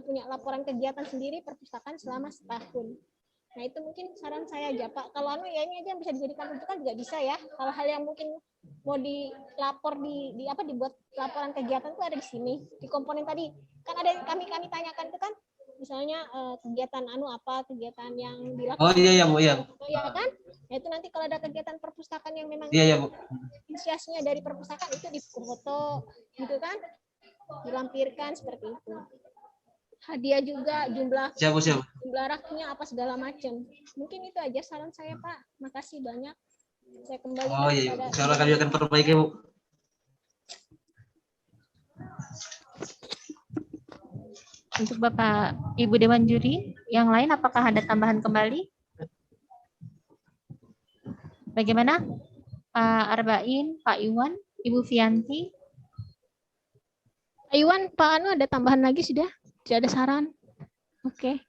punya laporan kegiatan sendiri perpustakaan selama setahun. Nah, itu mungkin saran saya aja, Pak. Kalau ya ini aja yang bisa dijadikan rujukan juga bisa ya. Hal-hal yang mungkin mau dilapor dibuat laporan kegiatan itu ada di sini. Di komponen tadi kan ada yang kami tanyakan itu kan misalnya kegiatan kegiatan yang dilakukan. Oh iya Bu, iya. Oh iya kan? Nah, itu nanti kalau ada kegiatan perpustakaan yang memang Iya Bu. inisiasinya dari perpustakaan itu difoto gitu kan? Dilampirkan seperti itu. Hadiah juga jumlah raknya apa segala macam. Mungkin itu aja saran saya, Pak. Makasih banyak. Saya kembali. Oh iya, insya Allah kami akan perbaiki, Bu. Untuk Bapak Ibu Dewan Juri, yang lain apakah ada tambahan kembali? Bagaimana? Pak Arbain, Pak Iwan, Ibu Fianti? Pak Iwan, Pak Anu ada tambahan lagi sudah? Sudah ada saran? Oke.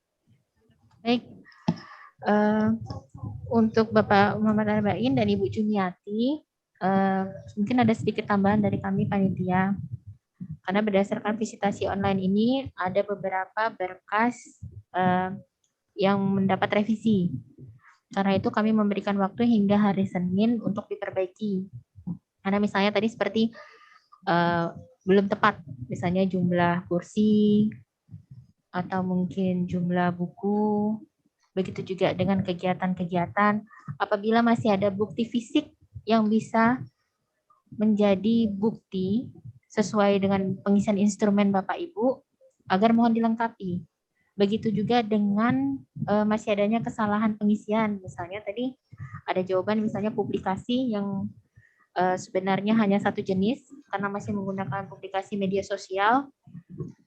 Baik. Untuk Bapak Muhammad Arbain dan Ibu Jumiati, mungkin ada sedikit tambahan dari kami panitia. Karena berdasarkan visitasi online ini ada beberapa berkas yang mendapat revisi. Karena itu kami memberikan waktu hingga hari Senin untuk diperbaiki. Karena misalnya tadi seperti belum tepat, misalnya jumlah kursi atau mungkin jumlah buku. Begitu juga dengan kegiatan-kegiatan. Apabila masih ada bukti fisik yang bisa menjadi bukti sesuai dengan pengisian instrumen Bapak Ibu, agar mohon dilengkapi. Begitu juga dengan masih adanya kesalahan pengisian. Misalnya tadi ada jawaban misalnya publikasi yang sebenarnya hanya satu jenis, karena masih menggunakan publikasi media sosial,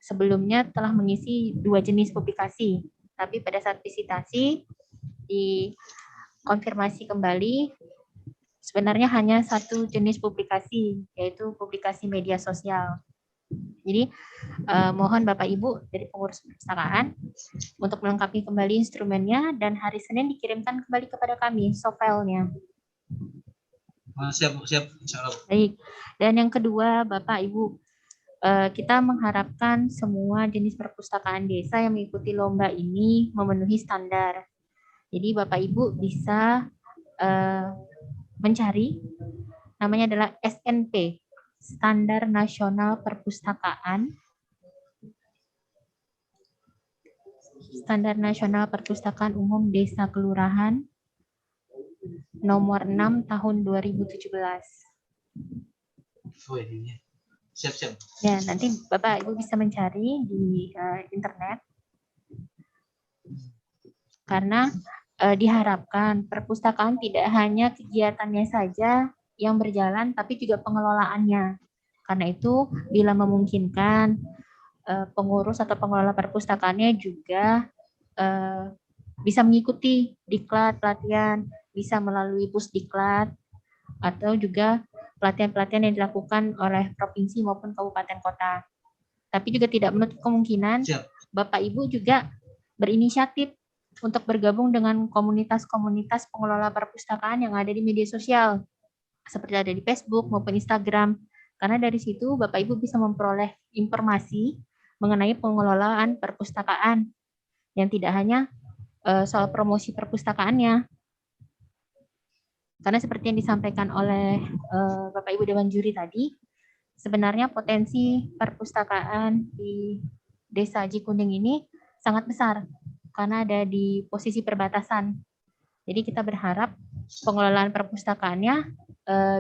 sebelumnya telah mengisi 2 jenis publikasi. Tapi pada saat visitasi, dikonfirmasi kembali, sebenarnya hanya 1 jenis publikasi, yaitu publikasi media sosial. Jadi mohon Bapak Ibu dari pengurus perpustakaan untuk melengkapi kembali instrumennya dan hari Senin dikirimkan kembali kepada kami soft file-nya. Siap, siap, insya Allah. Baik. Dan yang kedua, Bapak Ibu, kita mengharapkan semua jenis perpustakaan desa yang mengikuti lomba ini memenuhi standar. Jadi Bapak Ibu bisa mencari, namanya adalah SNP, Standar Nasional Perpustakaan. Standar Nasional Perpustakaan Umum Desa Kelurahan nomor 6 tahun 2017. Oh, ini. Siap, siap. Ya, nanti Bapak Ibu bisa mencari di internet. Karena diharapkan perpustakaan tidak hanya kegiatannya saja yang berjalan, tapi juga pengelolaannya. Karena itu, bila memungkinkan, pengurus atau pengelola perpustakaannya juga bisa mengikuti diklat pelatihan, bisa melalui pusdiklat, atau juga pelatihan-pelatihan yang dilakukan oleh provinsi maupun kabupaten kota. Tapi juga tidak menutup kemungkinan Bapak Ibu juga berinisiatif untuk bergabung dengan komunitas-komunitas pengelola perpustakaan yang ada di media sosial, seperti ada di Facebook maupun Instagram. Karena dari situ Bapak Ibu bisa memperoleh informasi mengenai pengelolaan perpustakaan yang tidak hanya soal promosi perpustakaannya. Karena seperti yang disampaikan oleh Bapak Ibu Dewan Juri tadi, sebenarnya potensi perpustakaan di Desa Aji Kuning ini sangat besar karena ada di posisi perbatasan. Jadi kita berharap pengelolaan perpustakaannya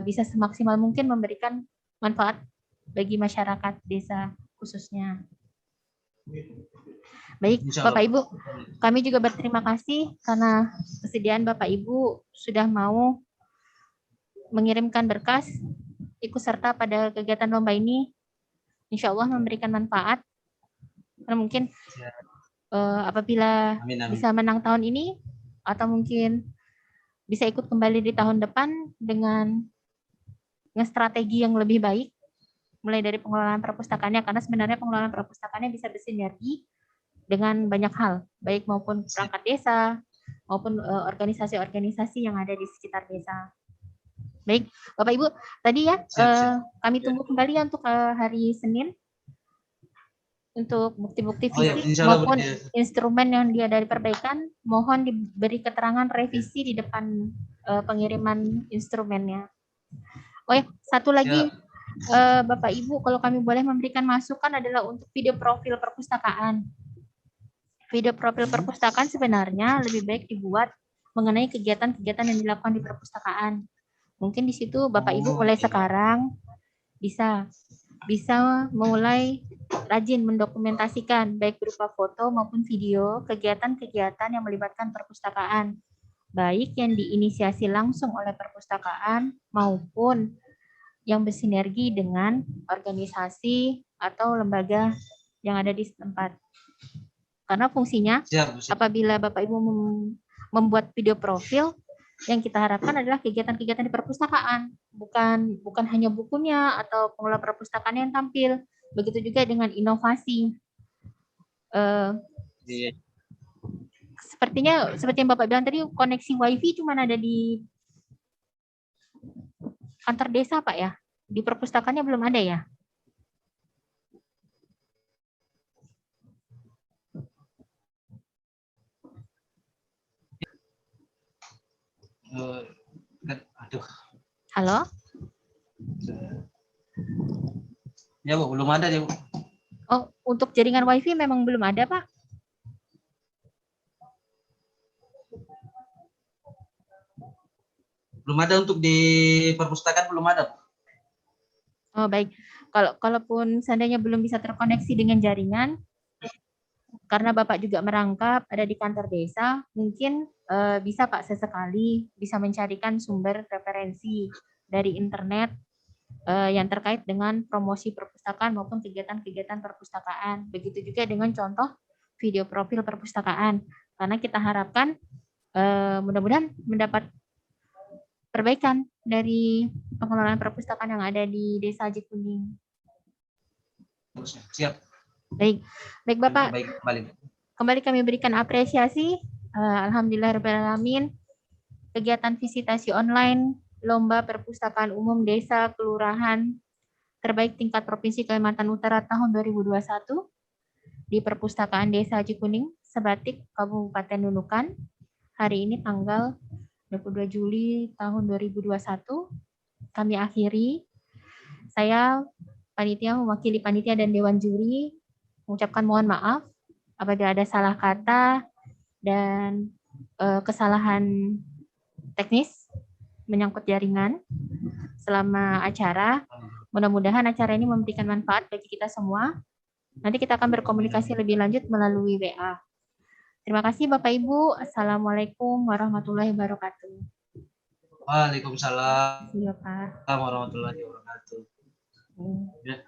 bisa semaksimal mungkin memberikan manfaat bagi masyarakat desa khususnya. Baik, Bapak Ibu, kami juga berterima kasih karena kesediaan Bapak Ibu sudah mau mengirimkan berkas ikut serta pada kegiatan lomba ini. Insya Allah memberikan manfaat. Karena mungkin apabila bisa menang tahun ini atau mungkin bisa ikut kembali di tahun depan dengan strategi yang lebih baik, mulai dari pengelolaan perpustakaannya, karena sebenarnya pengelolaan perpustakaannya bisa bersinergi dengan banyak hal, baik maupun perangkat desa, maupun organisasi-organisasi yang ada di sekitar desa. Baik, Bapak Ibu, tadi ya kami tunggu kembali ya untuk hari Senin untuk bukti-bukti fisik maupun instrumen yang dia dari perbaikan, mohon diberi keterangan revisi di depan pengiriman instrumennya. Oh ya, satu lagi Bapak Ibu, kalau kami boleh memberikan masukan adalah untuk video profil perpustakaan. Video profil perpustakaan sebenarnya lebih baik dibuat mengenai kegiatan-kegiatan yang dilakukan di perpustakaan. Mungkin di situ Bapak Ibu mulai sekarang bisa mulai rajin mendokumentasikan baik berupa foto maupun video kegiatan-kegiatan yang melibatkan perpustakaan, baik yang diinisiasi langsung oleh perpustakaan maupun yang bersinergi dengan organisasi atau lembaga yang ada di setempat. Karena fungsinya apabila Bapak Ibu membuat video profil, yang kita harapkan adalah kegiatan-kegiatan di perpustakaan, bukan hanya bukunya atau pengelola perpustakaan yang tampil. Begitu juga dengan inovasi. Sepertinya seperti yang Bapak bilang tadi, koneksi WiFi cuma ada di kantor desa, Pak ya. Di perpustakaannya belum ada ya. Aduh. Halo? Ya Bu, belum ada ya Bu. Oh, untuk jaringan WiFi memang belum ada Pak? Belum ada untuk di perpustakaan, belum ada. Oh baik, kalaupun seandainya belum bisa terkoneksi dengan jaringan, karena Bapak juga merangkap ada di kantor desa, mungkin bisa Pak sesekali bisa mencarikan sumber referensi dari internet yang terkait dengan promosi perpustakaan maupun kegiatan-kegiatan perpustakaan. Begitu juga dengan contoh video profil perpustakaan, karena kita harapkan mudah-mudahan mendapat perbaikan dari pengelolaan perpustakaan yang ada di Desa Aji Kuning. Siap. Baik, baik Bapak. Baik, kembali. Kembali kami berikan apresiasi. Alhamdulillahirrahmanirrahim. Kegiatan visitasi online Lomba Perpustakaan Umum Desa Kelurahan Terbaik Tingkat Provinsi Kalimantan Utara tahun 2021 di Perpustakaan Desa Cikuning, Sebatik, Kabupaten Nunukan. Hari ini tanggal 22 Juli tahun 2021 kami akhiri. Saya panitia mewakili panitia dan dewan juri mengucapkan mohon maaf apabila ada salah kata dan kesalahan teknis menyangkut jaringan selama acara. Mudah-mudahan acara ini memberikan manfaat bagi kita semua. Nanti kita akan berkomunikasi lebih lanjut melalui WA. Terima kasih Bapak Ibu. Assalamualaikum warahmatullahi wabarakatuh. Waalaikumsalam Iya Pak. warahmatullahi wabarakatuh. Hmm. Ya.